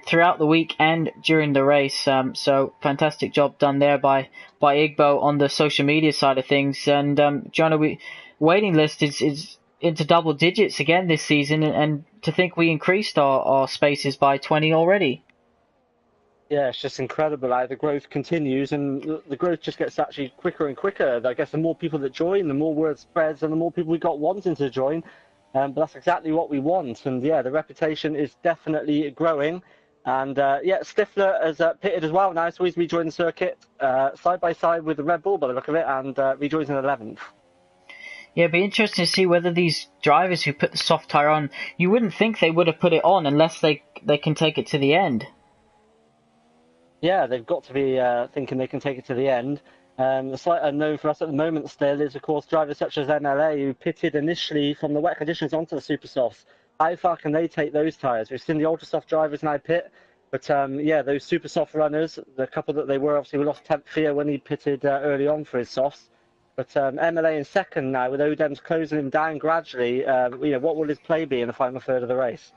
throughout the week and during the race. So fantastic job done there by Igbo on the social media side of things. And John, waiting list is into double digits again this season, and to think we increased our spaces by 20 already. Yeah, it's just incredible. The growth continues, and the growth just gets actually quicker and quicker. I guess the more people that join, the more word spreads, and the more people we got wanting to join. But that's exactly what we want. And yeah, the reputation is definitely growing. And yeah, Stifler has pitted as well now, so he's rejoined the circuit side by side with the Red Bull by the look of it, and rejoins in 11th. Yeah, it'd be interesting to see whether these drivers who put the soft tire on, you wouldn't think they would have put it on unless they can take it to the end. Yeah, they've got to be thinking they can take it to the end. The slight unknown for us at the moment still is, of course, drivers such as MLA, who pitted initially from the wet conditions onto the super softs. How far can they take those tyres? We've seen the ultra soft drivers now pit, but yeah, those super soft runners, the couple that they were, obviously we lost Temp Fear when he pitted early on for his softs. But MLA in second now, with Odems closing him down gradually. What will his play be in the final third of the race?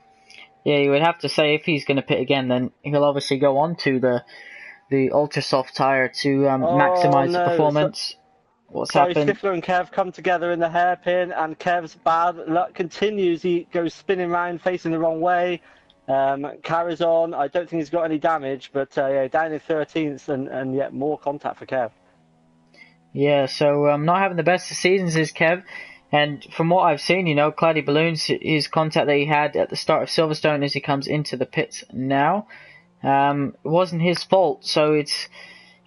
Yeah, you would have to say if he's going to pit again, then he'll obviously go on to the ultra soft tire to maximise the performance. What's happened? Stifler and Kev come together in the hairpin, and Kev's bad luck continues. He goes spinning around, facing the wrong way. Carries on. I don't think he's got any damage, but yeah, down in 13th, and yet more contact for Kev. Yeah, so not having the best of seasons is Kev. And from what I've seen, Cloudy Balloons, his contact that he had at the start of Silverstone as he comes into the pits now, it wasn't his fault. So it's,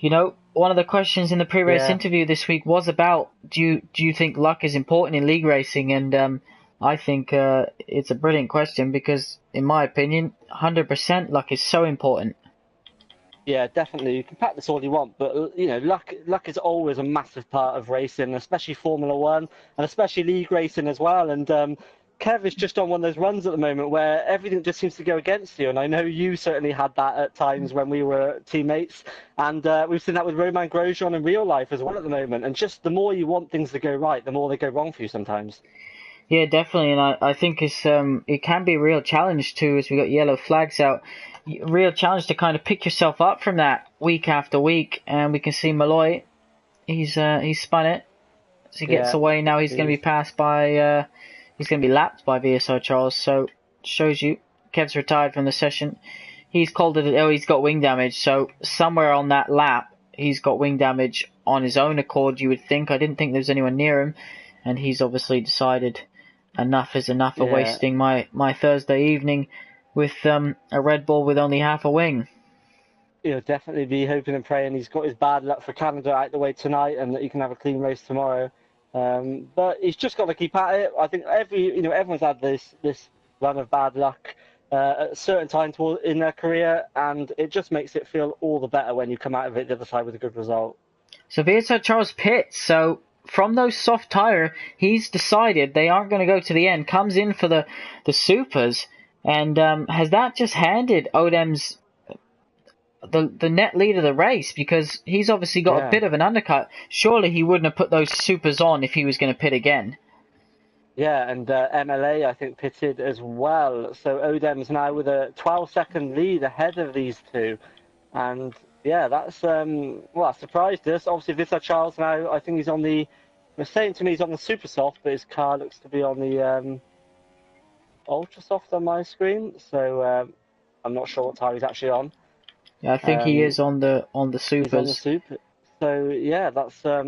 one of the questions in the pre-race interview this week was about, do you think luck is important in league racing? And I think it's a brilliant question because, in my opinion, 100% luck is so important. Yeah, definitely. You can practice all you want, but luck is always a massive part of racing, especially Formula One and especially league racing as well. And Kev is just on one of those runs at the moment where everything just seems to go against you. And I know you certainly had that at times when we were teammates. And we've seen that with Romain Grosjean in real life as well at the moment. And just the more you want things to go right, the more they go wrong for you sometimes. Yeah, definitely. And I think it can be a real challenge too, as we got yellow flags out. Real challenge to kind of pick yourself up from that week after week. And we can see Malloy, he's spun it. As he gets away now, he's going to be passed by... He's going to be lapped by VSR Charles, so shows you Kev's retired from the session. He's called it. He's got wing damage, so somewhere on that lap, he's got wing damage on his own accord, you would think. I didn't think there was anyone near him, and he's obviously decided enough is enough of wasting my Thursday evening with a Red Bull with only half a wing. He'll definitely be hoping and praying he's got his bad luck for Canada out the way tonight and that he can have a clean race tomorrow. But he's just got to keep at it. I think everyone's had this run of bad luck at a certain time in their career, and it just makes it feel all the better when you come out of it the other side with a good result. So VSR Charles pits. So from those soft tyre, he's decided they aren't going to go to the end. Comes in for the supers, and has that just handed Odem's the net lead of the race, because he's obviously got a bit of an undercut. Surely he wouldn't have put those supers on if he was going to pit again. Yeah, and MLA, I think, pitted as well. So Odem's now with a 12-second lead ahead of these two. And, yeah, that's, that surprised us. Obviously, Vissar Charles now, I think he's on the, they're saying to me he's on the super soft, but his car looks to be on the ultra soft on my screen. So I'm not sure what tire he's actually on. Yeah, I think he is on the supers. He's on the super. So, yeah, that's, a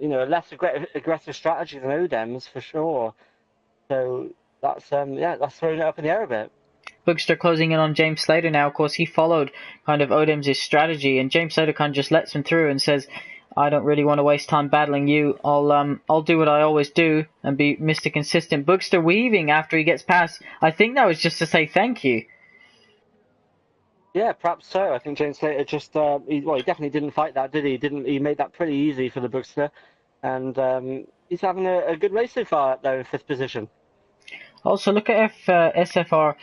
less aggressive strategy than Odem's for sure. So that's that's throwing it up in the air a bit. Bookster closing in on James Slater now. Of course, he followed kind of Odem's strategy, and James Slater kind of just lets him through and says, "I don't really want to waste time battling you. I'll do what I always do and be Mr. Consistent." Bookster weaving after he gets past. I think that was just to say thank you. Yeah, perhaps so. I think James Slater just he definitely didn't fight that, did he? He made that pretty easy for the Bookster, and he's having a good race so far there in 5th position. Also, look at SFR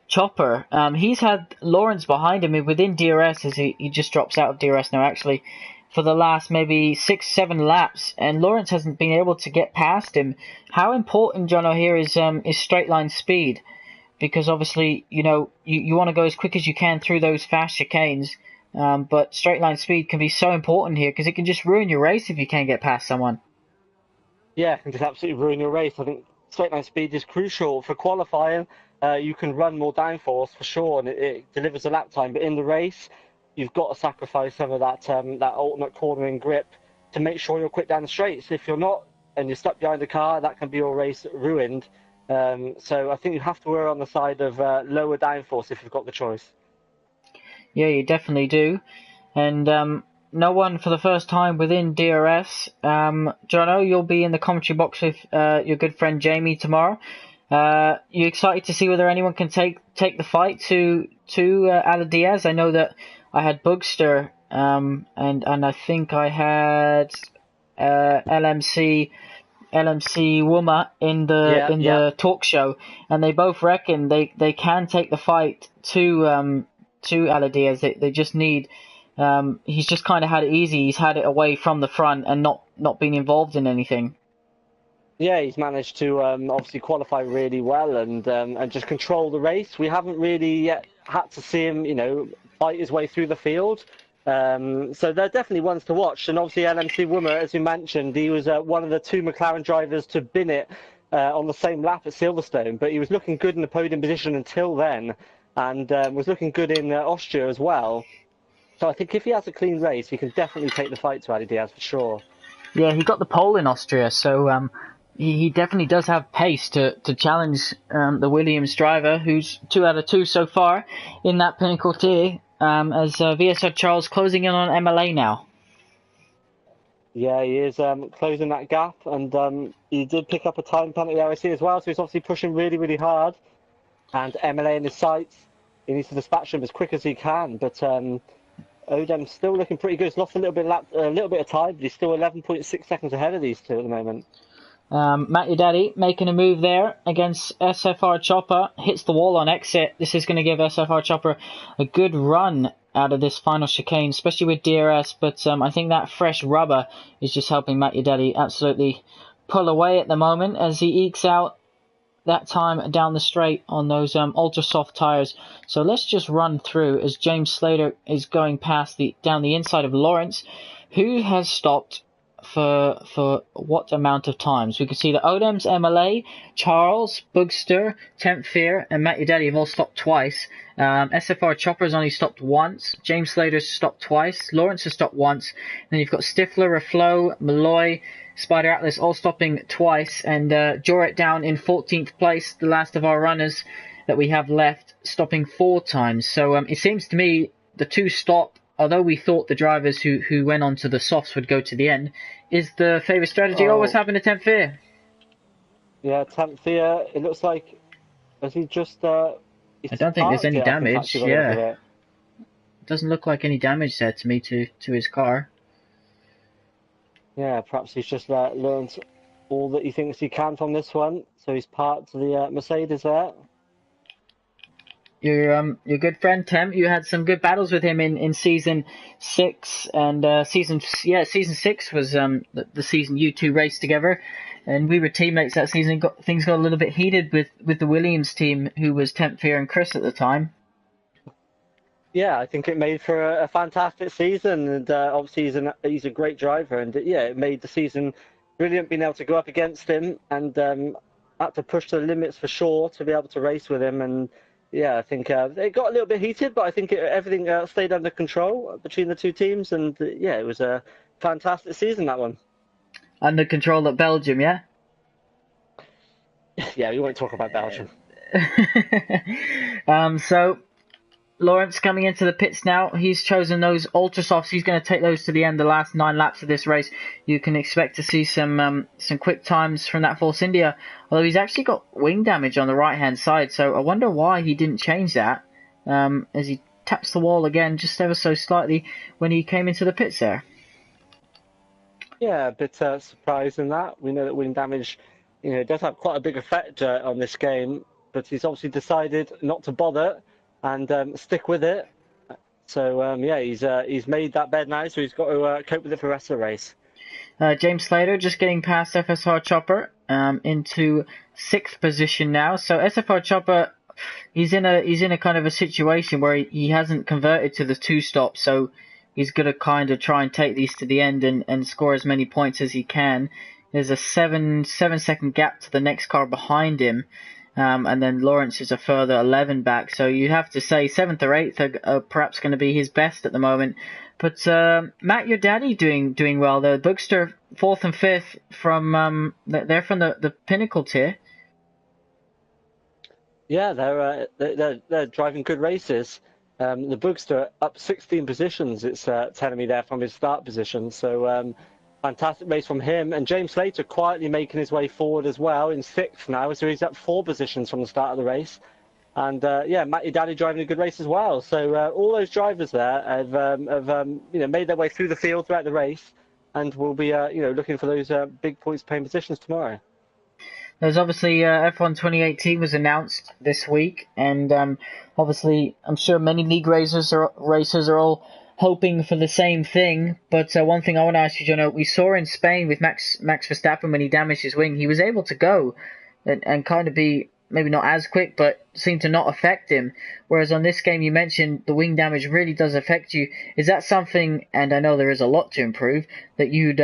Chopper. He's had Lawrence behind him within DRS as he just drops out of DRS now, actually, for the last maybe 6-7 laps, and Lawrence hasn't been able to get past him. How important, Jono, here is straight line speed, because obviously, you want to go as quick as you can through those fast chicanes, but straight line speed can be so important here because it can just ruin your race if you can't get past someone. Yeah, it can just absolutely ruin your race. I think straight line speed is crucial for qualifying. You can run more downforce for sure, and it delivers a lap time. But in the race, you've got to sacrifice some of that ultimate cornering grip to make sure you're quick down the straights. If you're not, and you're stuck behind the car, that can be your race ruined. So I think you have to err on the side of lower downforce if you've got the choice. Yeah, you definitely do. And no one for the first time within DRS. Jono, you'll be in the commentary box with your good friend Jamie tomorrow. You excited to see whether anyone can take the fight to Ala Diaz? I know that I had Bookster, and I think I had LMC Wuma in the talk show, and they both reckon they can take the fight to Ala Diaz. They just need. He's just kind of had it easy. He's had it away from the front and not been involved in anything. Yeah, he's managed to obviously qualify really well and just control the race. We haven't really yet had to see him, fight his way through the field. So they're definitely ones to watch. And obviously LMC Wimmer, as you mentioned, he was one of the 2 McLaren drivers to bin it on the same lap at Silverstone. But he was looking good in the podium position until then, and was looking good in Austria as well. So I think if he has a clean race, he can definitely take the fight to Ali Diaz for sure. Yeah, he got the pole in Austria, so he definitely does have pace to challenge the Williams driver, who's 2 out of 2 so far in that Pinnacle tier, as VSR Charles closing in on MLA now. Yeah, he is closing that gap, and he did pick up a time penalty there, I see, as well, so he's obviously pushing really, really hard. And MLA in his sights, he needs to dispatch him as quick as he can, but Odem's still looking pretty good. He's lost a little bit of time, but he's still 11.6 seconds ahead of these two at the moment. Matty Daddy making a move there against SFR Chopper, hits the wall on exit. This is going to give SFR Chopper a good run out of this final chicane, especially with DRS, but I think that fresh rubber is just helping Matty Daddy absolutely pull away at the moment as he ekes out that time down the straight on those ultra soft tires. So let's just run through as James Slater is going past down the inside of Lawrence, who has stopped for what amount of times. We can see that Odem's MLA, Charles, Bugster, Temp Fear, and Matt Your Daddy have all stopped twice. SFR Chopper's only stopped once. James Slater's stopped twice. Lawrence has stopped once. Then you've got Stifler, Reflow, Malloy, Spider Atlas all stopping twice. And Joret down in 14th place, the last of our runners that we have left, stopping 4 times. So it seems to me the 2 stop, although we thought the drivers who went on to the softs would go to the end, is the favourite strategy always having a Temp Fear? Yeah, Temp Fear, it looks like, has he just... I don't think there's any damage, yeah. It doesn't look like any damage there to me to his car. Yeah, perhaps he's just learned all that he thinks he can from this one, so he's parked the Mercedes there. Your good friend Tem, you had some good battles with him in season 6, and season 6 was the season you two raced together, and we were teammates that season. Things got a little bit heated with the Williams team, who was Temp Fear and Chris at the time. Yeah, I think it made for a fantastic season, and obviously he's a great driver, and it made the season brilliant being able to go up against him, and had to push the limits for sure to be able to race with him. And yeah, I think it got a little bit heated, but I think everything stayed under control between the 2 teams, and it was a fantastic season, that one. Under control at Belgium, yeah? Yeah, we won't talk about Belgium. So Lawrence coming into the pits now. He's chosen those ultra softs. He's going to take those to the end, the last 9 laps of this race. You can expect to see some quick times from that Force India. Although he's actually got wing damage on the right hand side, so I wonder why he didn't change that as he taps the wall again just ever so slightly when he came into the pits there. Yeah, a bit surprised in that. We know that wing damage, does have quite a big effect on this game, but he's obviously decided not to bother and stick with it. So he's made that bed now, so he's got to cope with it for the rest of the race. James Slater just getting past FSR Chopper into 6th position now. So SFR Chopper, he's in a kind of a situation where he hasn't converted to the 2 stop, so he's going to kind of try and take these to the end and score as many points as he can. There's a 7-second gap to the next car behind him. And then Lawrence is a further 11 back. So you have to say 7th or 8th are perhaps going to be his best at the moment. But Matt Your Daddy doing well though. Bookster 4th and 5th from they're from the Pinnacle tier. Yeah, they're driving good races. The Bookster up 16 positions. It's telling me there from his start position. So. Fantastic race from him, and James Slater quietly making his way forward as well in 6th now, so he's up 4 positions from the start of the race. And Matt Your Daddy driving a good race as well. So all those drivers there have made their way through the field throughout the race, and will be looking for those big points paying positions tomorrow. There's obviously F1 2018 was announced this week, and obviously I'm sure many league racers are all hoping for the same thing. But one thing I want to ask you, Jono, we saw in Spain with Max Verstappen when he damaged his wing, he was able to go and kind of be maybe not as quick, but seemed to not affect him. Whereas on this game, you mentioned the wing damage really does affect you. Is that something, and I know there is a lot to improve, that you'd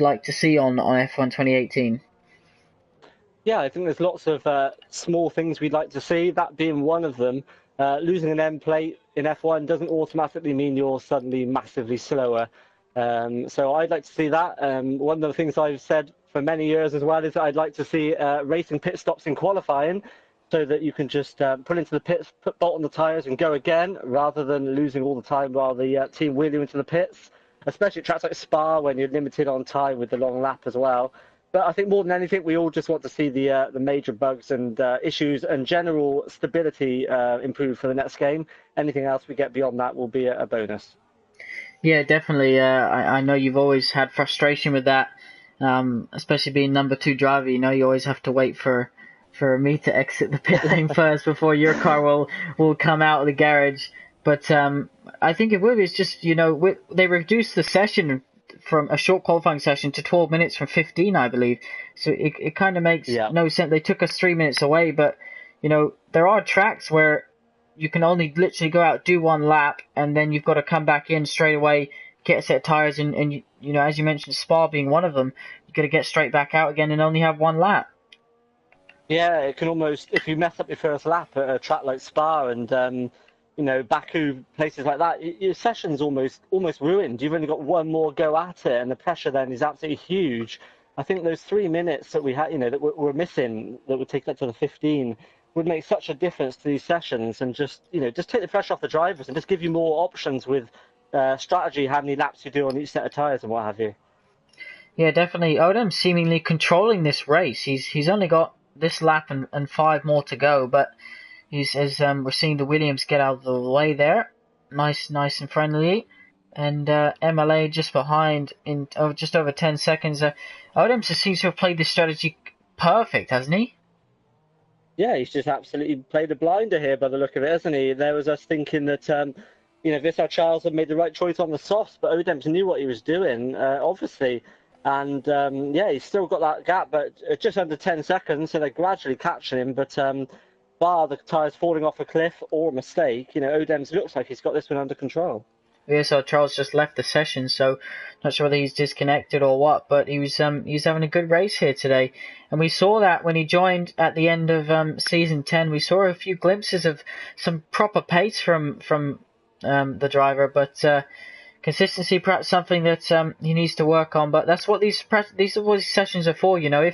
like to see on F1 2018? Yeah, I think there's lots of small things we'd like to see, that being one of them. Losing an end plate in F1 doesn't automatically mean you're suddenly massively slower. So I'd like to see that. One of the things I've said for many years as well is that I'd like to see racing pit stops in qualifying, so that you can just pull into the pits, put bolt on the tyres and go again, rather than losing all the time while the team wheel you into the pits, especially at tracks like Spa when you're limited on time with the long lap as well. But I think more than anything, we all just want to see the major bugs and issues and general stability improve for the next game. Anything else we get beyond that will be a bonus. Yeah, definitely. I know you've always had frustration with that, especially being number 2 driver. You always have to wait for me to exit the pit lane first before your car will come out of the garage. But I think it would. It's just, they reduced the session from a short qualifying session to 12 minutes from 15, I believe. So it kind of makes no sense. They took us 3 minutes away, but there are tracks where you can only literally go out, do 1 lap, and then you've got to come back in straight away, get a set of tyres, and you know, as you mentioned, Spa being one of them, you got to get straight back out again and only have one lap. Yeah, it can almost, if you mess up your first lap at a track like Spa and you know, Baku, places like that, your session's almost ruined. You've only got one more go at it, and the pressure then is absolutely huge. I think those 3 minutes that we had, you know, that we're missing, that would take that to the 15, would make such a difference to these sessions, and just, you know, just take the pressure off the drivers and just give you more options with strategy, how many laps you do on each set of tyres and what have you. Yeah, definitely. Odom seemingly controlling this race. He's only got this lap and 5 more to go, but as we're seeing the Williams get out of the way there, nice and friendly, and MLA just behind in just over 10 seconds. Odom just seems to have played this strategy perfect, hasn't he? Yeah, he's just absolutely played a blinder here by the look of it, hasn't he? There was us thinking that, you know, Vissar Charles had made the right choice on the softs, but Odems knew what he was doing, obviously. And yeah, he's still got that gap, but just under 10 seconds, so they're gradually catching him. But bar the tyres falling off a cliff or a mistake, you know, Odems looks like he's got this one under control. Yeah, so Charles just left the session, so not sure whether he's disconnected or what, but he was having a good race here today, and we saw that when he joined at the end of season 10. We saw a few glimpses of some proper pace from the driver, but consistency perhaps something that he needs to work on. But that's what these are what these sessions are for, you know.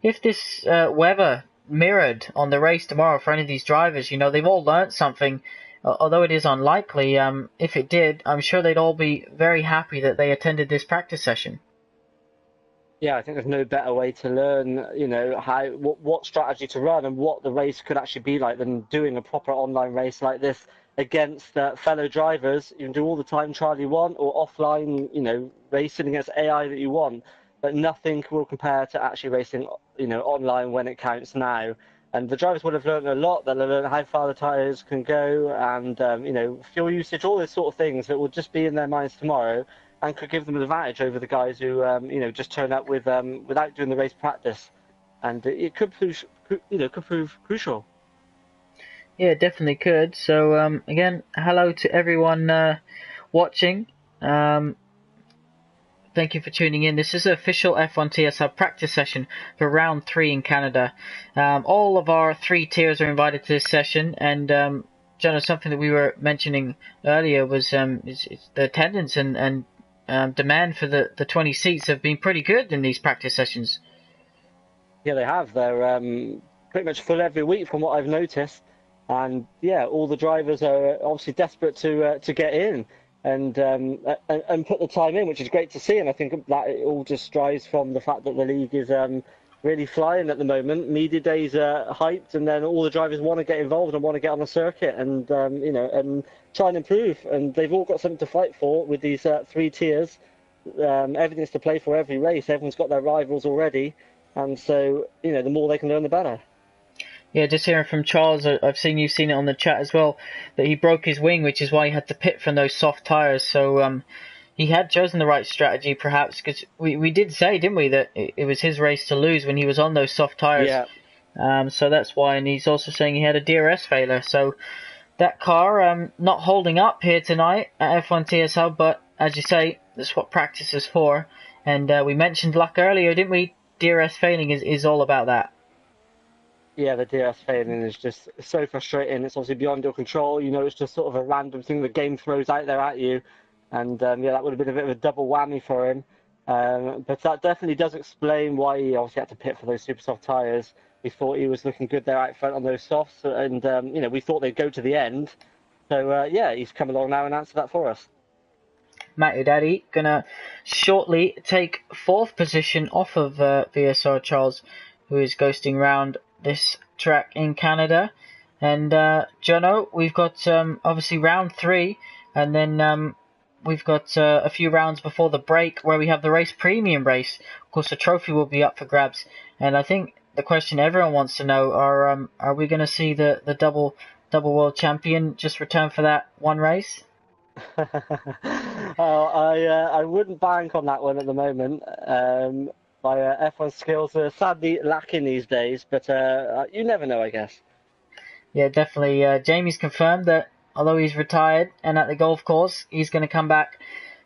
If this weather mirrored on the race tomorrow for any of these drivers, you know, they've all learnt something. Although it is unlikely, if it did, I'm sure they'd all be very happy that they attended this practice session. Yeah, I think there's no better way to learn, you know, what strategy to run and what the race could actually be like than doing a proper online race like this against fellow drivers. You can do all the time trial you want, or offline, you know, racing against AI that you want, but nothing will compare to actually racing, you know, online when it counts now. And the drivers would have learned a lot. They'll have learned how far the tyres can go, and you know, fuel usage, all those sort of things that will just be in their minds tomorrow, and could give them an advantage over the guys who, you know, just turn up with without doing the race practice, and it could prove, you know, could prove crucial. Yeah, it definitely could. So again, hello to everyone watching. Thank you for tuning in. This is an official F1 TSL practice session for round 3 in Canada. All of our 3 tiers are invited to this session, and John, something that we were mentioning earlier was is the attendance and demand for the 20 seats have been pretty good in these practice sessions. Yeah, they have. They're pretty much full every week from what I've noticed, and yeah, all the drivers are obviously desperate to get in. And put the time in, which is great to see. And I think that it all just strives from the fact that the league is really flying at the moment. Media days are hyped, and then all the drivers want to get involved and want to get on the circuit and you know, and try and improve. And they've all got something to fight for with these 3 tiers. Everything's to play for every race. Everyone's got their rivals already, and so you know, the more they can learn, the better. Yeah, just hearing from Charles, I've you've seen it on the chat as well, that he broke his wing, which is why he had to pit from those soft tyres. So he had chosen the right strategy, perhaps, because we did say, didn't we, that it was his race to lose when he was on those soft tyres. Yeah. So that's why, and he's also saying he had a DRS failure. So that car not holding up here tonight at F1 TSL, but as you say, that's what practice is for. And we mentioned luck earlier, didn't we? DRS failing is all about that. Yeah, the DRS failing is just so frustrating. It's obviously beyond your control. You know, it's just sort of a random thing the game throws out there at you. And yeah, that would have been a bit of a double whammy for him. But that definitely does explain why he obviously had to pit for those super soft tyres. We thought he was looking good there out front on those softs. And, you know, we thought they'd go to the end. So, yeah, he's come along now and answered that for us. Matt Udadi gonna shortly take 4th position off of VSR Charles, who is ghosting round this track in Canada. And Jono, we've got obviously round 3, and then we've got a few rounds before the break where we have the race premium race. Of course, the trophy will be up for grabs, and I think the question everyone wants to know are we going to see the double world champion just return for that one race? I wouldn't bank on that one at the moment. My F1 skills are sadly lacking these days, but you never know, I guess. Yeah, definitely. Jamie's confirmed that although he's retired and at the golf course, he's going to come back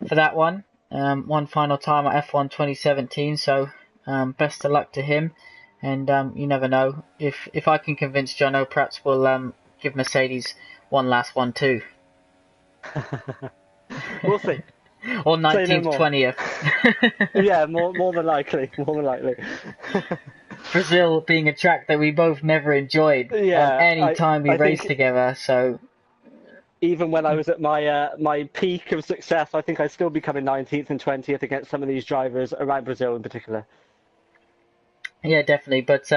for that one. One final time at F1 2017, so best of luck to him. And you never know, if I can convince Jono, perhaps we'll give Mercedes one last one too. We'll see. Or Say no 19th, more. 20th. Yeah, more than likely. More than likely. Brazil being a track that we both never enjoyed Yeah, any time we I raced think together, so even when I was at my peak of success, I think I'd still be coming 19th and 20th against some of these drivers around Brazil in particular. yeah, definitely. But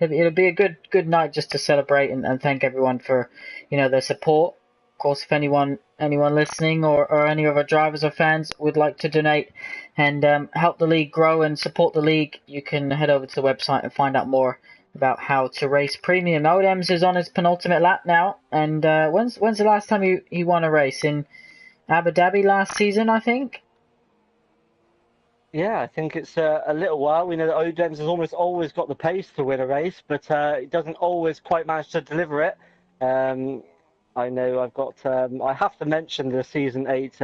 it'll be a good night just to celebrate and thank everyone for their support. Of course, if anyone listening or any of our drivers or fans would like to donate and help the league grow and support the league, you can head over to the website and find out more about how to race premium. Odems is on his penultimate lap now, and when's the last time he won a race? In Abu Dhabi last season, I think. Yeah, I think it's a little while. We know that Odems has almost always got the pace to win a race, but he doesn't always quite manage to deliver it. I know I've got. I have to mention the season 8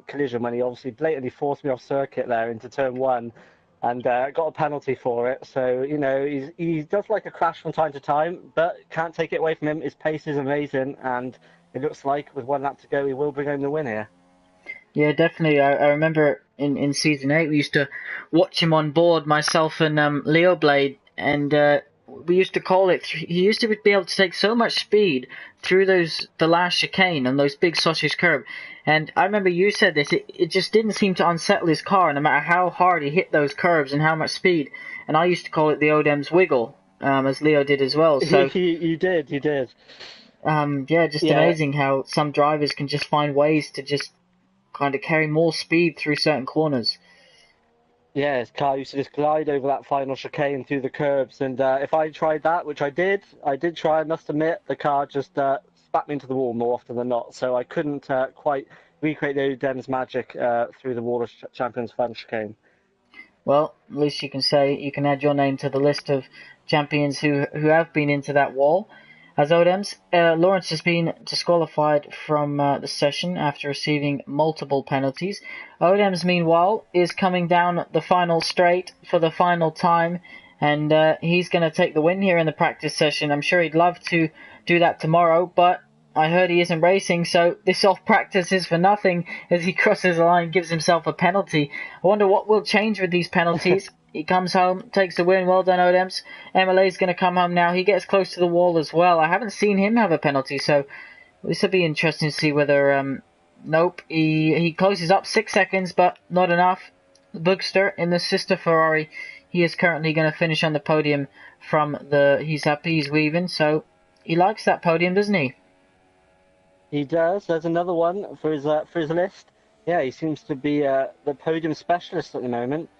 collision when he obviously blatantly forced me off circuit there into turn 1, and got a penalty for it. So he does like a crash from time to time, but can't take it away from him. His pace is amazing, and it looks like with 1 lap to go, he will bring home the win here. Yeah, definitely. I remember in season 8 we used to watch him on board, myself and Leo Blade, and we used to call it. He used to be able to take so much speed through the last chicane and those big sausage curb. And I remember you said this. It just didn't seem to unsettle his car, no matter how hard he hit those curbs and how much speed. And I used to call it the Odems wiggle, as Leo did as well. So You did. yeah, just Yeah, amazing how some drivers can just find ways to just kind of carry more speed through certain corners. yeah, his car used to just glide over that final chicane through the curbs, and if I tried that, which I did try, I must admit, the car just spat me into the wall more often than not, so I couldn't quite recreate the Odems magic through the Wall of Champions Fun chicane. Well, at least you can add your name to the list of champions who have been into that wall. As Odems, Lawrence has been disqualified from the session after receiving multiple penalties. Odems, meanwhile, is coming down the final straight for the final time, and he's going to take the win here in the practice session. I'm sure he'd love to do that tomorrow, but I heard he isn't racing, so this off practice is for nothing as he crosses the line, gives himself a penalty. I wonder what will change with these penalties. He comes home, takes the win. Well done, Odems. MLA's going to come home now. He gets close to the wall as well. I haven't seen him have a penalty, so this will be interesting to see whether... nope, he closes up 6 seconds, but not enough. Boogster in the sister Ferrari, he is currently going to finish on the podium from he's happy, he's weaving, so he likes that podium, doesn't he? He does. There's another one for his list. Yeah, he seems to be the podium specialist at the moment.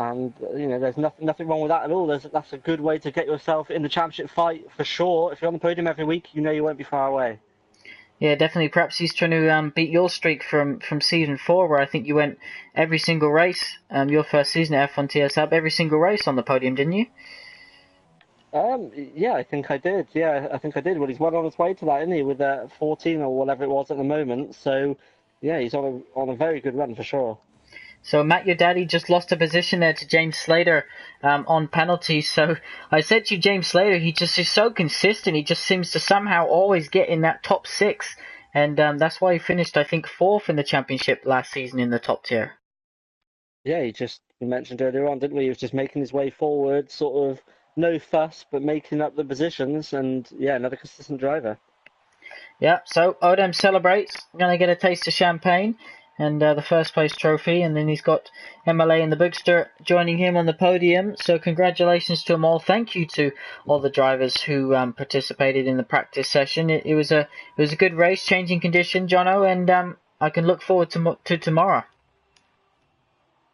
And there's nothing wrong with that at all. That's a good way to get yourself in the championship fight for sure. If you're on the podium every week, you won't be far away. Yeah, definitely. Perhaps he's trying to beat your streak from season 4, where I think you went every single race. Your first season at F1 TS Hub, every single race on the podium, didn't you? Yeah, I think I did. Yeah, I think I did. Well, he's well on his way to that, isn't he? With 14 or whatever it was at the moment. So, yeah, he's on a very good run for sure. So Matt, your daddy, just lost a position there to James Slater on penalties. So I said to you, James Slater, he just is so consistent. He just seems to somehow always get in that top 6. And that's why he finished, I think, 4th in the championship last season in the top tier. Yeah, we mentioned earlier on, didn't we? He was just making his way forward, sort of no fuss, but making up the positions. And, yeah, another consistent driver. Yeah, so Odem celebrates. Going to get a taste of champagne and the first place trophy, and then he's got MLA and the Boogster joining him on the podium. So congratulations to them all. Thank you to all the drivers who participated in the practice session. It was a good race, changing condition, Jono, and I can look forward to tomorrow.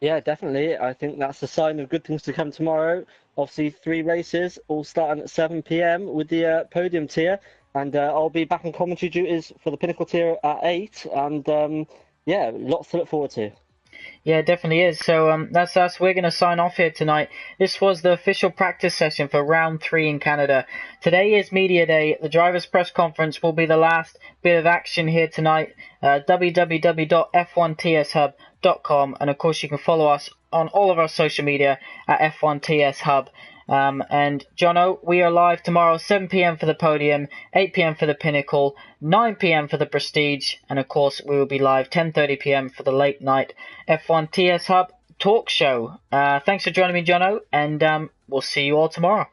Yeah, definitely. I think that's a sign of good things to come tomorrow. Obviously, 3 races, all starting at 7 p.m. with the podium tier, and I'll be back in commentary duties for the pinnacle tier at 8, and yeah, lots to look forward to. Yeah, it definitely is. So that's us. We're going to sign off here tonight. This was the official practice session for round 3 in Canada. Today is media day. The drivers' press conference will be the last bit of action here tonight. www.f1tshub.com F1TSHub.com, and of course you can follow us on all of our social media at F1TSHub. And Jono, we are live tomorrow, 7 p.m. for the podium, 8 p.m. for the pinnacle, 9 p.m. for the prestige, and of course we will be live 10:30 p.m. for the late night F1 TS Hub talk show. Thanks for joining me, Jono, and we'll see you all tomorrow.